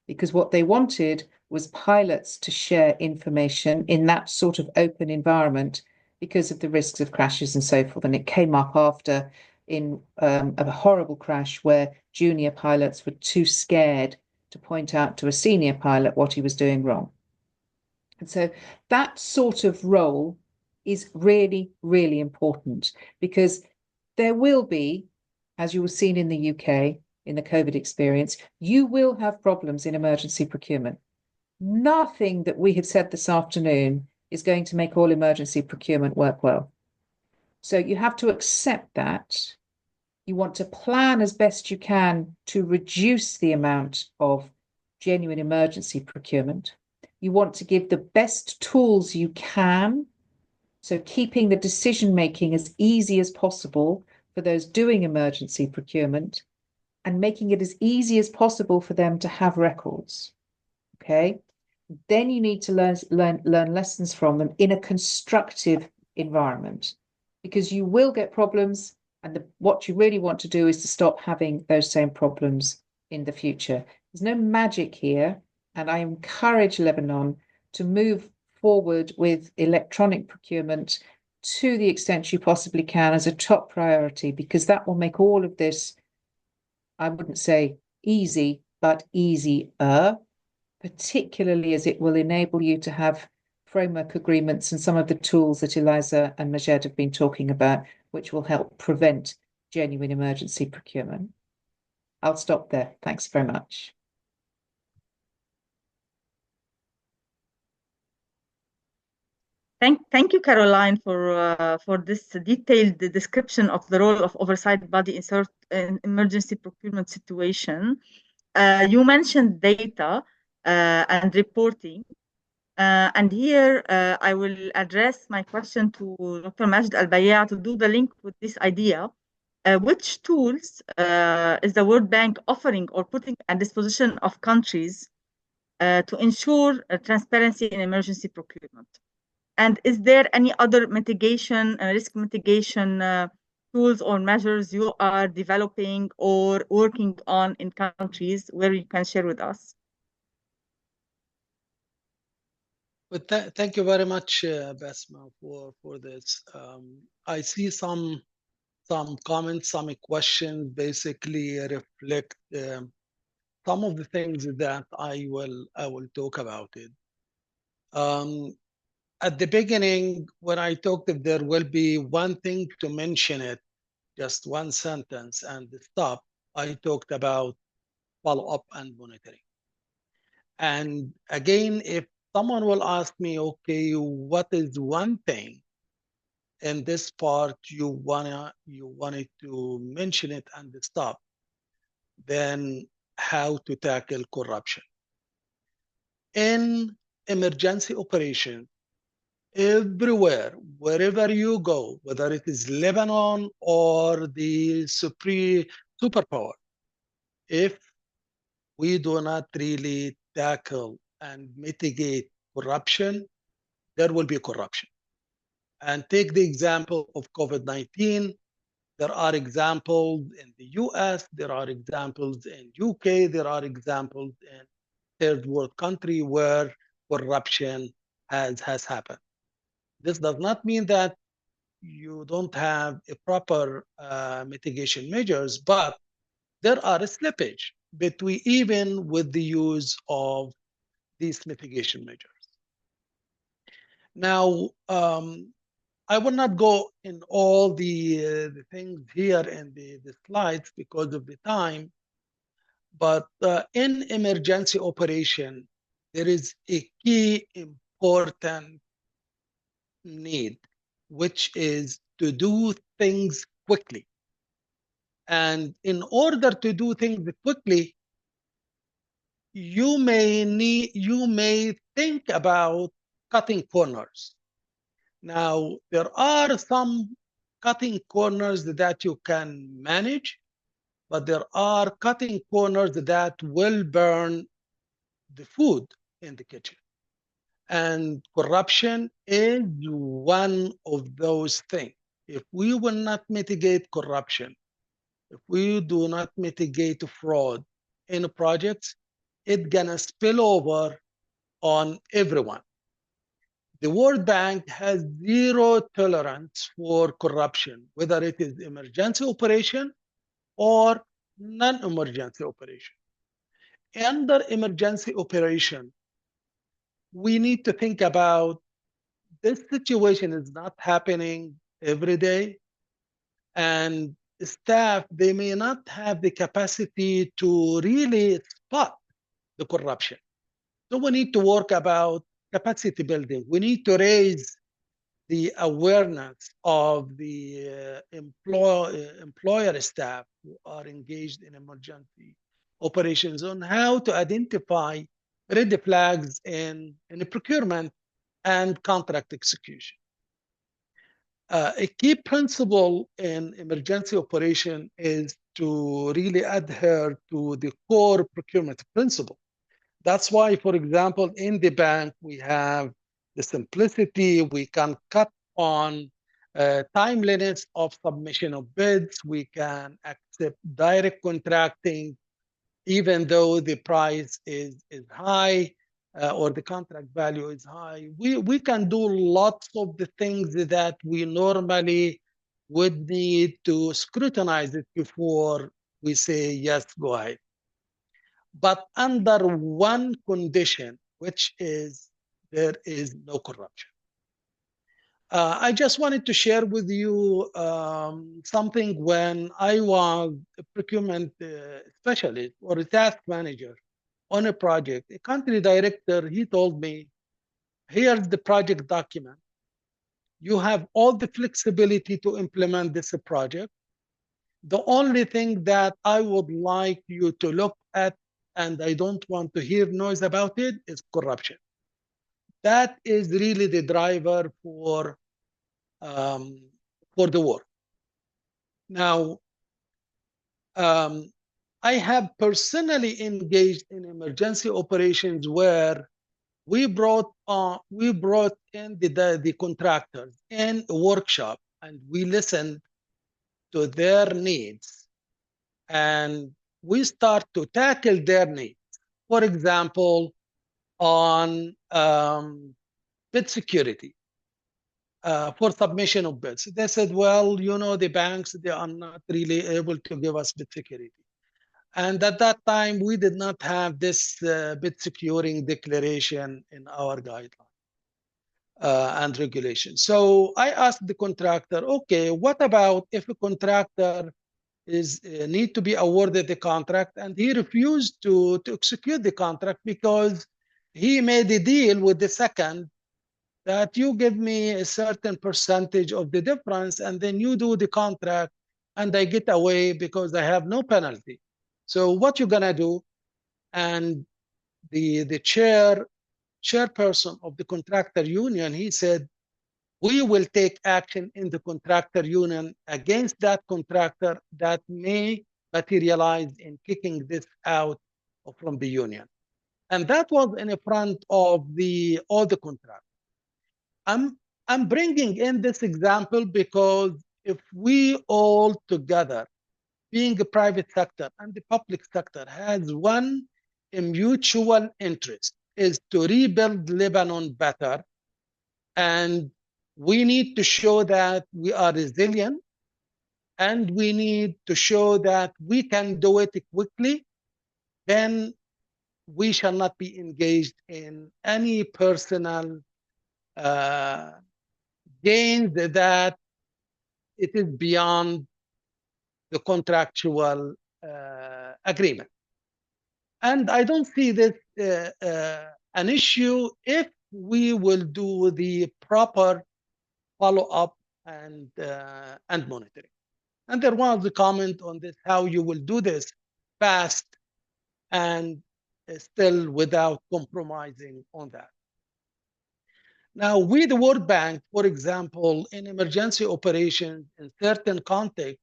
because what they wanted was pilots to share information in that sort of open environment because of the risks of crashes and so forth. And it came up after in a horrible crash where junior pilots were too scared to point out to a senior pilot what he was doing wrong. And so that sort of role is really, really important, because there will be, as you were seen in the UK, in the COVID experience, you will have problems in emergency procurement. Nothing that we have said this afternoon is going to make all emergency procurement work well. So you have to accept that. You want to plan as best you can to reduce the amount of genuine emergency procurement. You want to give the best tools you can, so keeping the decision-making as easy as possible for those doing emergency procurement and making it as easy as possible for them to have records, okay? Then you need to learn lessons from them in a constructive environment, because you will get problems, and what you really want to do is to stop having those same problems in the future. There's no magic here, and I encourage Lebanon to move forward with electronic procurement to the extent you possibly can as a top priority, because that will make all of this, I wouldn't say easy, but easier, particularly as it will enable you to have framework agreements and some of the tools that Eliza and Majed have been talking about, which will help prevent genuine emergency procurement. I'll stop there. Thanks very much. Thank you, Caroline, for this detailed description of the role of oversight body in emergency procurement situation. You mentioned data and reporting. And here I will address my question to Dr. Majd Al-Bayya to do the link with this idea. Which tools is the World Bank offering or putting at disposition of countries to ensure transparency in emergency procurement? And is there any other mitigation, risk mitigation tools or measures you are developing or working on in countries where you can share with us? But thank you very much, Basma, for this. I see some comments, some questions basically reflect some of the things that I will talk about it. At the beginning, when I talked, if there will be one thing to mention it, just one sentence and stop, I talked about follow-up and monitoring. And again, if someone will ask me, okay, what is one thing in this part you wanted to mention it and stop, then how to tackle corruption. In emergency operations, everywhere, wherever you go, whether it is Lebanon or the superpower, if we do not really tackle and mitigate corruption, there will be corruption. And take the example of COVID-19. There are examples in the US, there are examples in UK, there are examples in third world country where corruption has happened. This does not mean that you don't have a proper mitigation measures, but there are a slippage between even with the use of these mitigation measures. Now, I will not go in all the things here in the slides because of the time, but in emergency operation, there is a key important need, which is to do things quickly. And in order to do things quickly, you may think about cutting corners. Now, there are some cutting corners that you can manage, but there are cutting corners that will burn the food in the kitchen. And corruption is one of those things. If we will not mitigate corruption, if we do not mitigate fraud in projects, it's gonna spill over on everyone. The World Bank has zero tolerance for corruption, whether it is emergency operation or non-emergency operation. Under emergency operation, we need to think about this situation is not happening every day, and staff, they may not have the capacity to really spot the corruption. So we need to work about capacity building. We need to raise the awareness of the employer staff who are engaged in emergency operations on how to identify red flags in the procurement and contract execution. A key principle in emergency operation is to really adhere to the core procurement principle. That's why, for example, in the bank, we have the simplicity. We can cut on timeliness of submission of bids. We can accept direct contracting, even though the price is high or the contract value is high. We can do lots of the things that we normally would need to scrutinize it before we say, yes, go ahead. But under one condition, which is there is no corruption. I just wanted to share with you something when I was a procurement specialist or a task manager on a project. A country director, he told me, here's the project document. You have all the flexibility to implement this project. The only thing that I would like you to look at, and I don't want to hear noise about it, is corruption. That is really the driver for the work. Now, I have personally engaged in emergency operations where we brought in the contractors in a workshop, and we listened to their needs, and we start to tackle their needs. For example, on bid security. For submission of bids. They said, well, you know, the banks, they are not really able to give us bid security. And at that time, we did not have this bid securing declaration in our guideline and regulation. So I asked the contractor, okay, what about if a contractor need to be awarded the contract and he refused to execute the contract because he made a deal with the second that you give me a certain percentage of the difference and then you do the contract and I get away because I have no penalty. So what you gonna do? And the chairperson of the contractor union, he said, we will take action in the contractor union against that contractor that may materialize in kicking this out from the union. And that was in front of all the contractors. I'm bringing in this example because if we all together, being a private sector and the public sector, has one mutual interest, is to rebuild Lebanon better, and we need to show that we are resilient, and we need to show that we can do it quickly, then we shall not be engaged in any personal gains that it is beyond the contractual agreement. And I don't see this an issue if we will do the proper follow-up and monitoring. And there was a comment on this, how you will do this fast and still without compromising on that. Now, with the World Bank, for example, in emergency operations in certain contexts,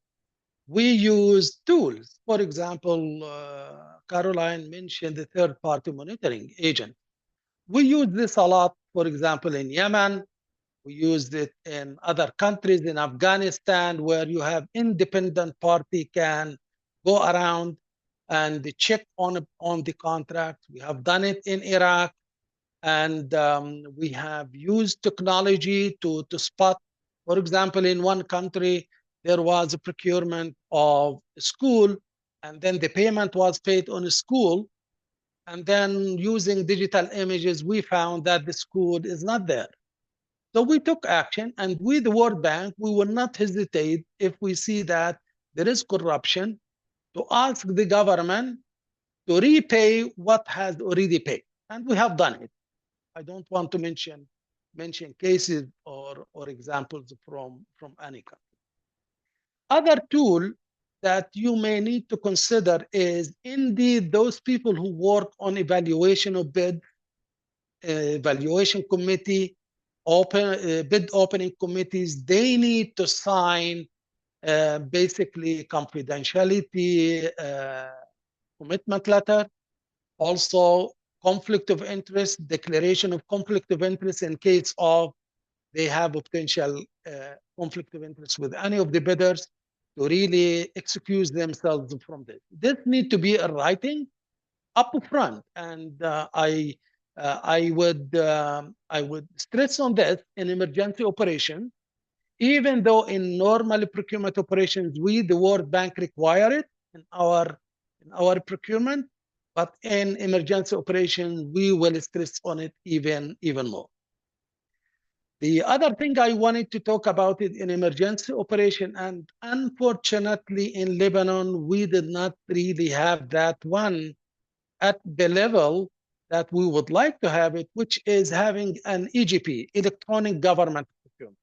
we use tools. For example, Caroline mentioned the third-party monitoring agent. We use this a lot, for example, in Yemen. We used it in other countries, in Afghanistan, where you have independent party can go around and check on the contract. We have done it in Iraq. And we have used technology to spot, for example, in one country, there was a procurement of a school, and then the payment was paid on a school. And then using digital images, we found that the school is not there. So we took action, and with the World Bank, we will not hesitate if we see that there is corruption to ask the government to repay what has already paid. And we have done it. I don't want to mention cases or examples from any country. Other tool that you may need to consider is indeed those people who work on evaluation of bid, evaluation committee, bid opening committees. They need to sign basically confidentiality commitment letter, also conflict of interest, declaration of conflict of interest in case of they have a potential conflict of interest with any of the bidders, to really excuse themselves from this. This needs to be in writing up front, and I would stress on this in emergency operation, even though in normal procurement operations, the World Bank require it in our procurement. But in emergency operations, we will stress on it even more. The other thing I wanted to talk about is in emergency operation, and unfortunately in Lebanon, we did not really have that one at the level that we would like to have it, which is having an EGP, electronic government procurement.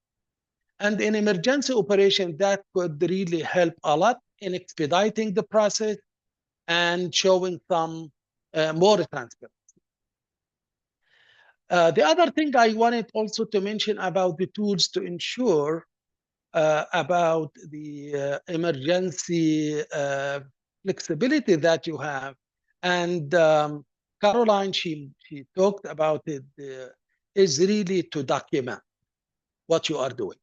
And in emergency operation, that could really help a lot in expediting the process and showing some more transparency. The other thing I wanted also to mention about the tools to ensure about the emergency flexibility that you have. And Caroline, she talked about it, is really to document what you are doing.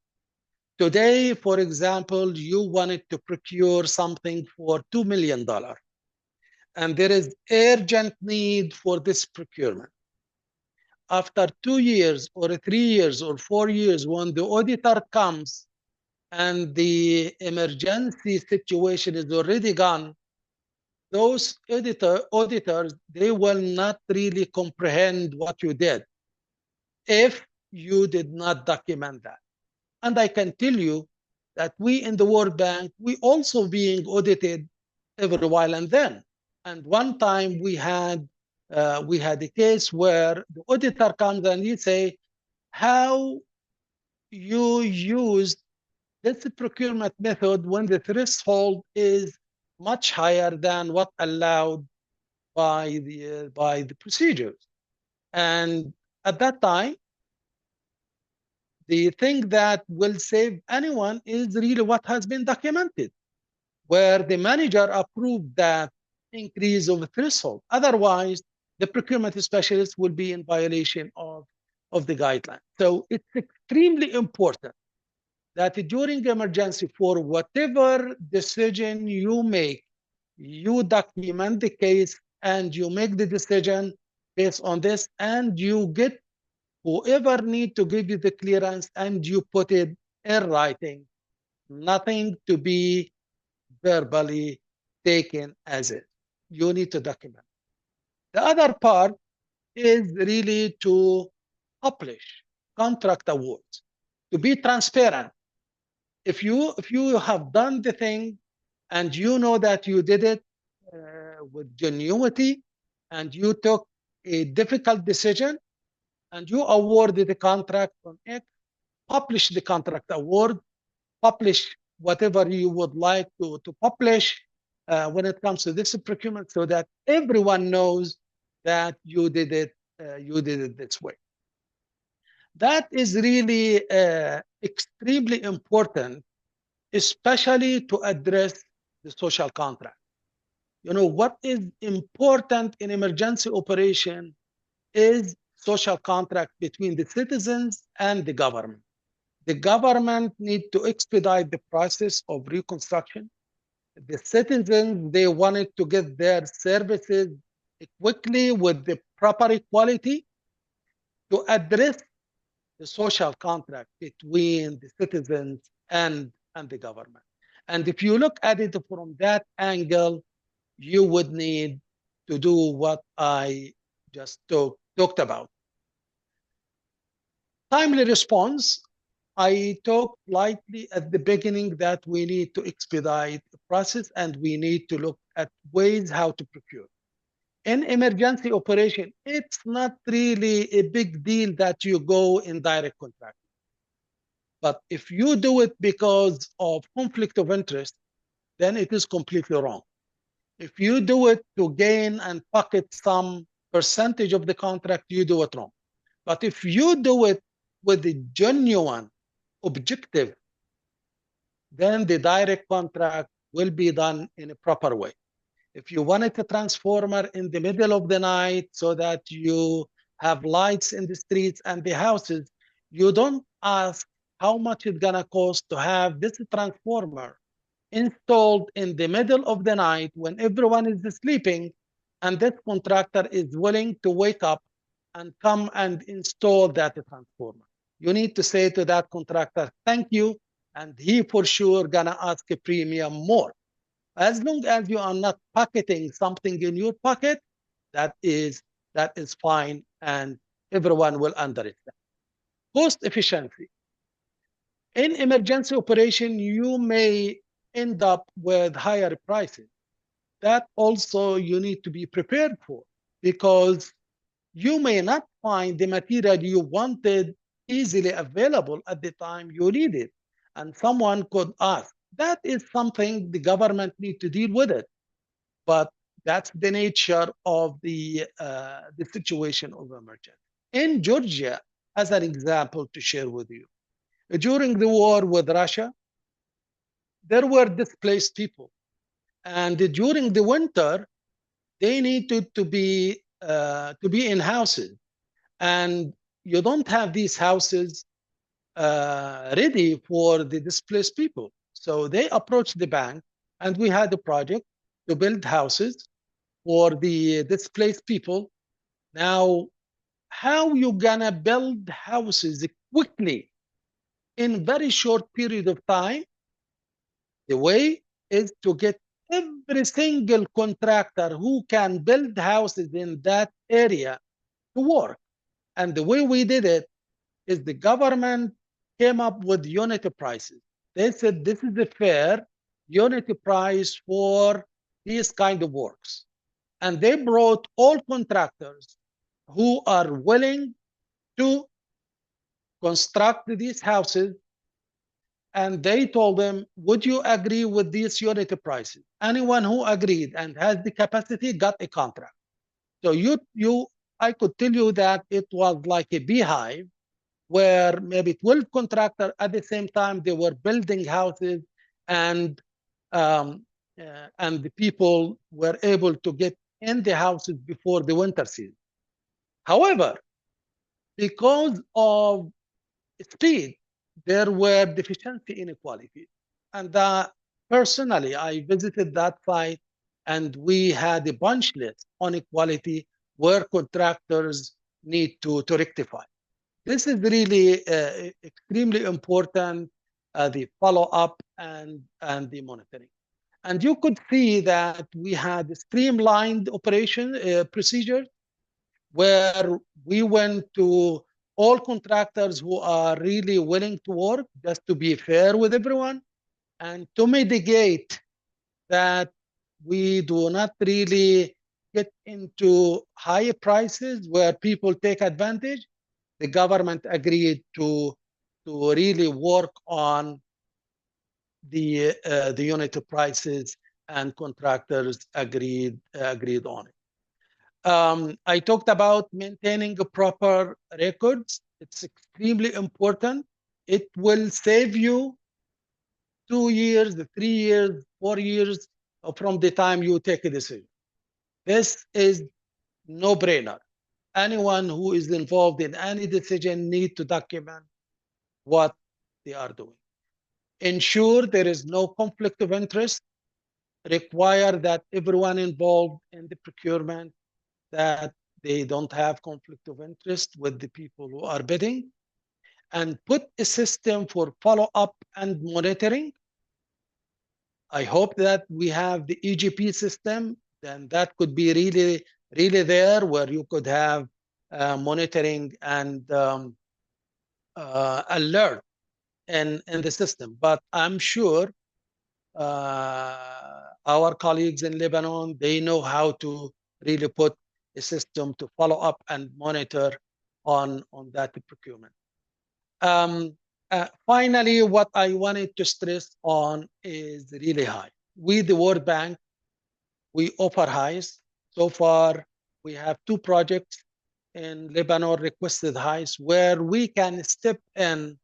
Today, for example, you wanted to procure something for $2 million, and there is urgent need for this procurement. After 2 years or 3 years or 4 years, when the auditor comes and the emergency situation is already gone, those auditors, they will not really comprehend what you did if you did not document that. And I can tell you that we in the World Bank, we also being audited every while and then. And one time we had a case where the auditor comes and he say, how you used this procurement method when the threshold is much higher than what allowed by the procedures. And at that time, the thing that will save anyone is really what has been documented, where the manager approved that increase of the threshold. Otherwise, the procurement specialist will be in violation of the guideline. So it's extremely important that during emergency, for whatever decision you make, you document the case and you make the decision based on this, and you get whoever need to give you the clearance and you put it in writing, nothing to be verbally taken as it. You need to document. The other part is really to publish contract awards, to be transparent. If you have done the thing and you know that you did it with genuinity and you took a difficult decision and you awarded the contract on X, publish the contract award, publish whatever you would like to publish when it comes to this procurement, so that everyone knows that you did it this way. That is really extremely important, especially to address the social contract. You know, what is important in emergency operation is social contract between the citizens and the government. The government need to expedite the process of reconstruction. The citizens, they wanted to get their services quickly with the proper quality to address the social contract between the citizens and the government. And if you look at it from that angle, you would need to do what I just talked about. Timely response. I talked lightly at the beginning that we need to expedite the process and we need to look at ways how to procure. In emergency operation, it's not really a big deal that you go in direct contract. But if you do it because of conflict of interest, then it is completely wrong. If you do it to gain and pocket some percentage of the contract, you do it wrong. But if you do it with a genuine objective, then the direct contract will be done in a proper way. If you wanted a transformer in the middle of the night so that you have lights in the streets and the houses, you don't ask how much it's gonna cost to have this transformer installed in the middle of the night when everyone is sleeping, and that contractor is willing to wake up and come and install that transformer. You need to say to that contractor, thank you, and he for sure gonna ask a premium more. As long as you are not pocketing something in your pocket, that is fine, and everyone will understand. cost efficiency. In emergency operation, you may end up with higher prices. That also you need to be prepared for, because you may not find the material you wanted easily available at the time you need it. And someone could ask. That is something the government need to deal with it. But that's the nature of the situation of emergency. In Georgia, as an example to share with you, during the war with Russia, there were displaced people. And during the winter, they needed to be in houses. And you don't have these houses ready for the displaced people. So they approached the bank, and we had a project to build houses for the displaced people. Now, how you gonna build houses quickly in very short period of time? The way is to get every single contractor who can build houses in that area to work. And the way we did it is the government came up with unit prices. They said this is the fair unit price for these kind of works. And they brought all contractors who are willing to construct these houses, and they told them, would you agree with these unit prices? Anyone who agreed and has the capacity got a contract. So I could tell you that it was like a beehive, where maybe 12 contractors at the same time, they were building houses, and the people were able to get in the houses before the winter season. However, because of speed, there were deficiency inequality. And personally, I visited that site, and we had a punch list on equality where contractors need to rectify. This is really extremely important, the follow-up and the monitoring. And you could see that we had streamlined operation procedures, where we went to all contractors who are really willing to work, just to be fair with everyone, and to mitigate that we do not really get into high prices where people take advantage. The government agreed to really work on the unit prices, and contractors agreed on it. I talked about maintaining proper records. It's extremely important. It will save you 2 years, 3 years, 4 years from the time you take a decision. This is no-brainer. Anyone who is involved in any decision needs to document what they are doing. Ensure there is no conflict of interest. Require that everyone involved in the procurement, that they don't have conflict of interest with the people who are bidding, and put a system for follow-up and monitoring. I hope that we have the EGP system, then that could be really, really there, where you could have monitoring and alert in the system. But I'm sure our colleagues in Lebanon, they know how to really put a system to follow up and monitor on that procurement. Finally, what I wanted to stress on is really high. We, the World Bank, we offer highs. So far, we have 2 projects in Lebanon requested highs, where we can step in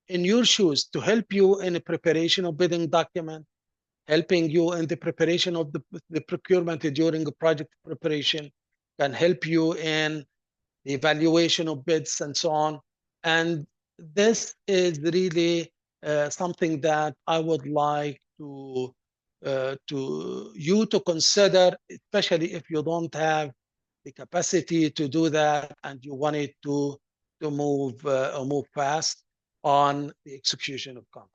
your shoes to help you in the preparation of bidding document, helping you in the preparation of the procurement during the project preparation, can help you in the evaluation of bids and so on. And this is really something that I would like to you to consider, especially if you don't have the capacity to do that and you wanted to move fast on the execution of contract.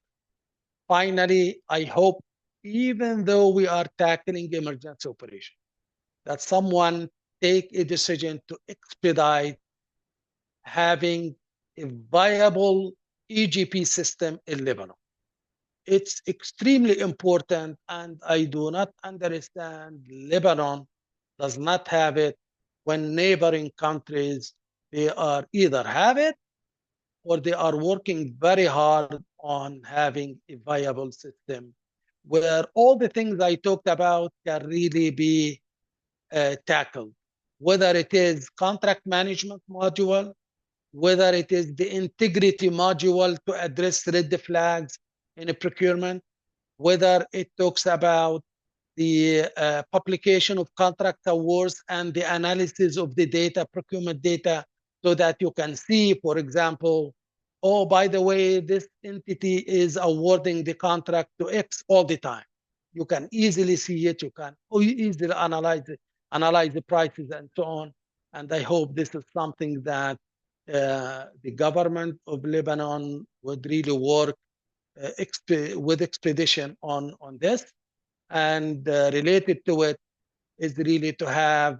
Finally, I hope, even though we are tackling emergency operation, that someone take a decision to expedite having a viable EGP system in Lebanon. It's extremely important, and I do not understand Lebanon does not have it when neighboring countries, they are either have it or they are working very hard on having a viable system where all the things I talked about can really be tackled, whether it is contract management module, whether it is the integrity module to address red flags in a procurement, whether it talks about the publication of contract awards and the analysis of the data, procurement data, so that you can see, for example, oh, by the way, this entity is awarding the contract to X all the time. You can easily see it. You can easily analyze the prices and so on. And I hope this is something that the government of Lebanon would really work with expedition on this. And related to it is really to have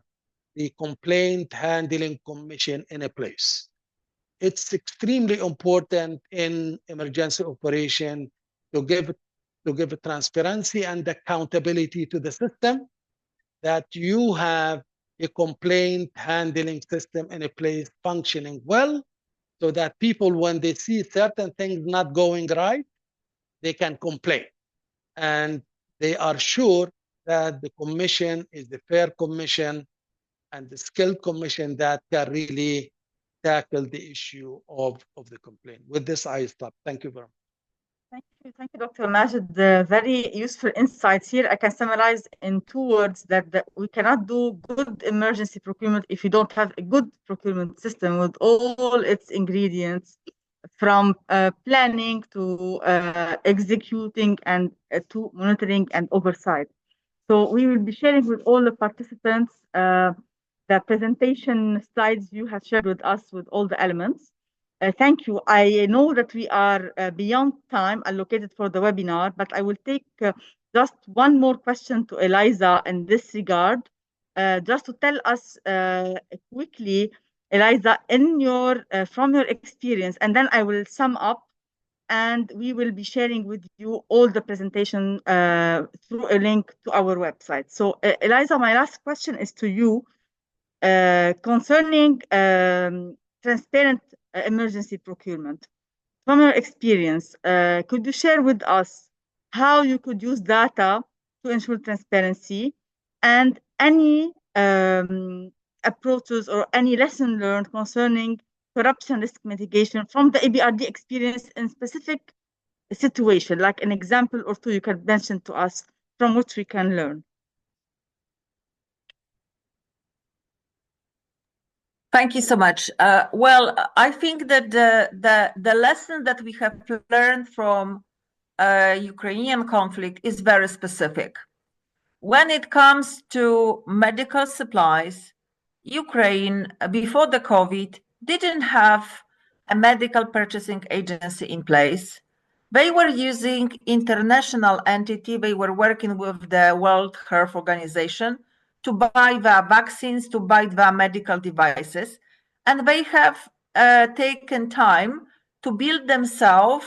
the complaint handling commission in a place. It's extremely important in emergency operation to give transparency and accountability to the system, that you have a complaint handling system in a place functioning well, so that people, when they see certain things not going right, they can complain. And they are sure that the commission is the fair commission and the skilled commission that can really tackle the issue of the complaint. With this, I stop. Thank you very much. Thank you, Dr. Majid. Very useful insights here. I can summarize in 2 words that we cannot do good emergency procurement if you don't have a good procurement system with all its ingredients, from planning to executing and to monitoring and oversight. So we will be sharing with all the participants the presentation slides you have shared with us with all the elements. Thank you. I know that we are beyond time allocated for the webinar, but I will take just one more question to Eliza in this regard, just to tell us quickly, Eliza, in your from your experience, and then I will sum up, and we will be sharing with you all the presentation through a link to our website. So Eliza, my last question is to you concerning transparent emergency procurement. From your experience, could you share with us how you could use data to ensure transparency, and any approaches or any lesson learned concerning corruption risk mitigation from the EBRD experience in specific situation, like an example or 2 you can mention to us from which we can learn? Thank you so much. Well, I think that the lesson that we have learned from Ukrainian conflict is very specific. When it comes to medical supplies, Ukraine, before the COVID, didn't have a medical purchasing agency in place. They were using international entity. They were working with the World Health Organization to buy the vaccines, to buy the medical devices. And they have taken time to build themselves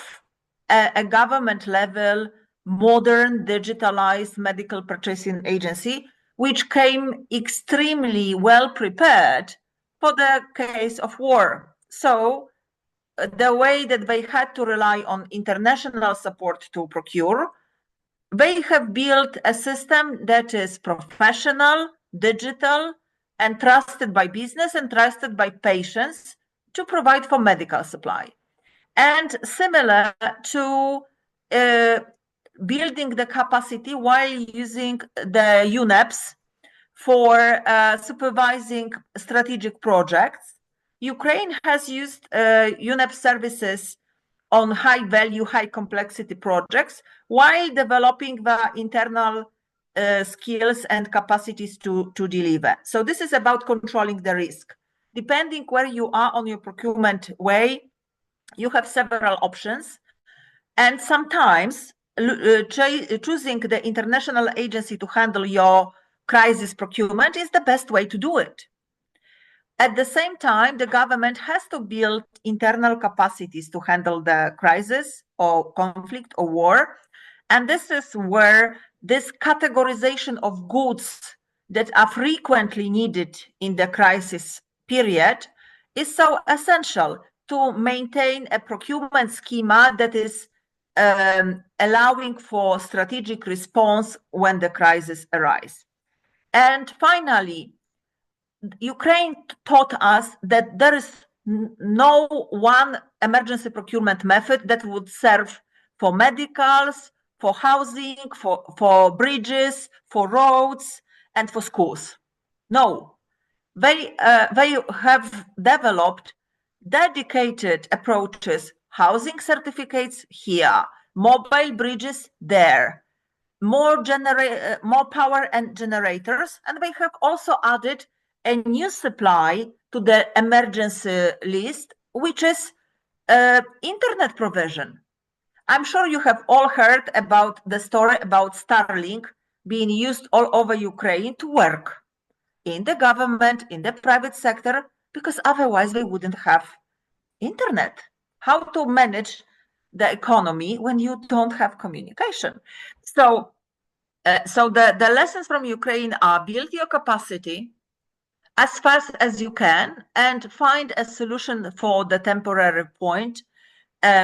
a government level, modern, digitalized medical purchasing agency, which came extremely well prepared for the case of war. So the way that they had to rely on international support to procure, they have built a system that is professional, digital, and trusted by business and trusted by patients to provide for medical supply. And similar to building the capacity while using the UNEPs for supervising strategic projects. Ukraine has used UNEP services on high value, high complexity projects while developing the internal skills and capacities to deliver. So this is about controlling the risk. Depending where you are on your procurement way, you have several options. And sometimes choosing the international agency to handle your crisis procurement is the best way to do it. At the same time, the government has to build internal capacities to handle the crisis or conflict or war. And this is where this categorization of goods that are frequently needed in the crisis period is so essential to maintain a procurement schema that is allowing for strategic response when the crisis arises. And finally, Ukraine taught us that there is no one emergency procurement method that would serve for medicals, for housing, for bridges, for roads, and for schools. No, they have developed dedicated approaches, housing certificates here, mobile bridges there, more power and generators, and they have also added a new supply to the emergency list, which is internet provision. I'm sure you have all heard about the story about Starlink being used all over Ukraine to work in the government, in the private sector, because otherwise they wouldn't have internet. How to manage the economy when you don't have communication? So the lessons from Ukraine are build your capacity as fast as you can and find a solution for the temporary point,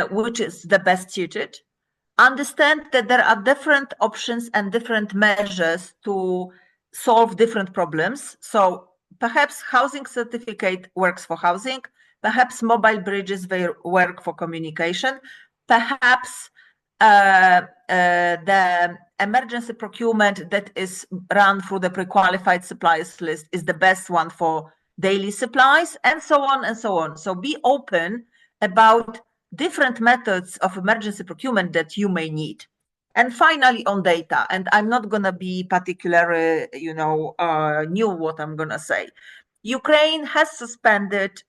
which is the best suited. Understand that there are different options and different measures to solve different problems. So perhaps housing certificate works for housing, perhaps mobile bridges work for communication, perhaps the emergency procurement that is run through the pre-qualified suppliers list is the best one for daily supplies, and so on and so on. So be open about different methods of emergency procurement that you may need. And finally, on data, and I'm not going to be particularly, new what I'm going to say. Ukraine has suspended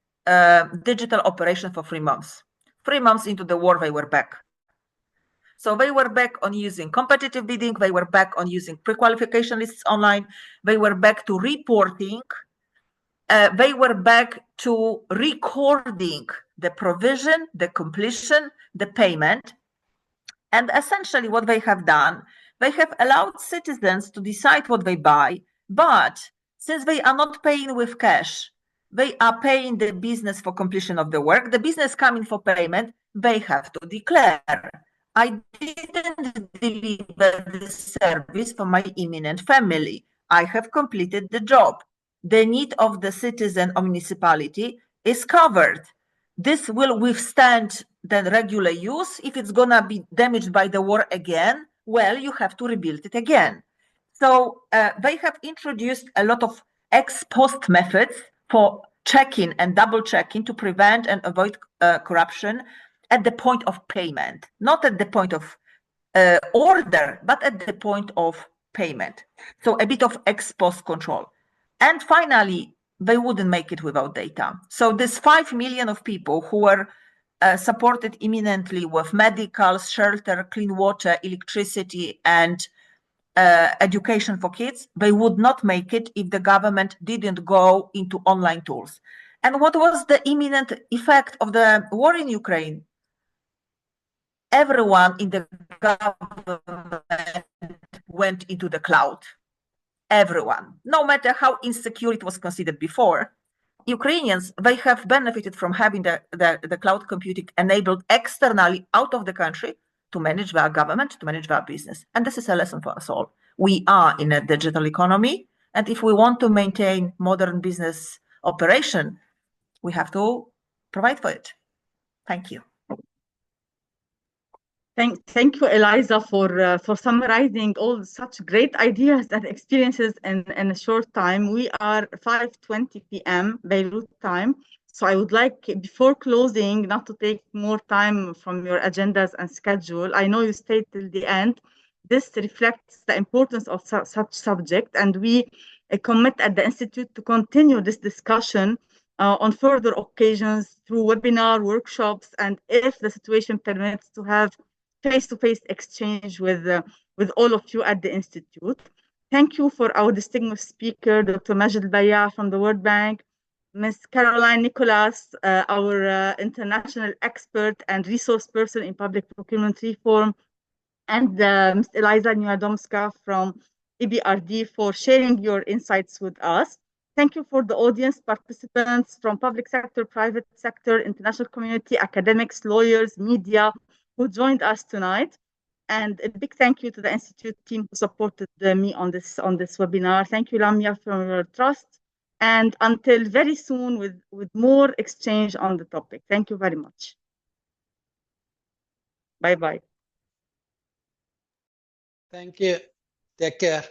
digital operation for 3 months. 3 months into the war, they were back. So they were back on using competitive bidding. They were back on using pre-qualification lists online. They were back to reporting. They were back to recording the provision, the completion, the payment. And essentially what they have done, they have allowed citizens to decide what they buy, but since they are not paying with cash, they are paying the business for completion of the work. The business coming for payment, they have to declare, I didn't deliver the service for my imminent family. I have completed the job. The need of the citizen or municipality is covered. This will withstand the regular use. If it's going to be damaged by the war again, well, you have to rebuild it again. So they have introduced a lot of ex post methods for checking and double checking to prevent and avoid corruption at the point of payment, not at the point of order, but at the point of payment. So a bit of ex post control. And finally, they wouldn't make it without data. So this 5 million of people who were supported imminently with medical, shelter, clean water, electricity, and education for kids, they would not make it if the government didn't go into online tools. And what was the imminent effect of the war in Ukraine? Everyone in the government went into the cloud. Everyone, no matter how insecure it was considered before. Ukrainians, they have benefited from having the cloud computing enabled externally out of the country to manage their government, to manage their business. And this is a lesson for us all. We are in a digital economy, and if we want to maintain modern business operation, we have to provide for it. Thank you. Thank you, Eliza, for summarizing all such great ideas and experiences in a short time. We are 5:20 p.m. Beirut time. So I would like, before closing, not to take more time from your agendas and schedule. I know you stayed till the end. This reflects the importance of such subject, and we commit at the Institute to continue this discussion on further occasions through webinar, workshops, and if the situation permits, to have face-to-face exchange with all of you at the Institute. Thank you for our distinguished speaker, Dr. Majid Bayah from the World Bank, Ms. Caroline Nicholas, our international expert and resource person in public procurement reform, and Ms. Eliza Niewiadomska from EBRD for sharing your insights with us. Thank you for the audience, participants from public sector, private sector, international community, academics, lawyers, media who joined us tonight. And a big thank you to the Institute team who supported me on this webinar. Thank you, Lamia, for your trust. And until very soon with more exchange on the topic. Thank you very much. Bye-bye. Thank you. Take care.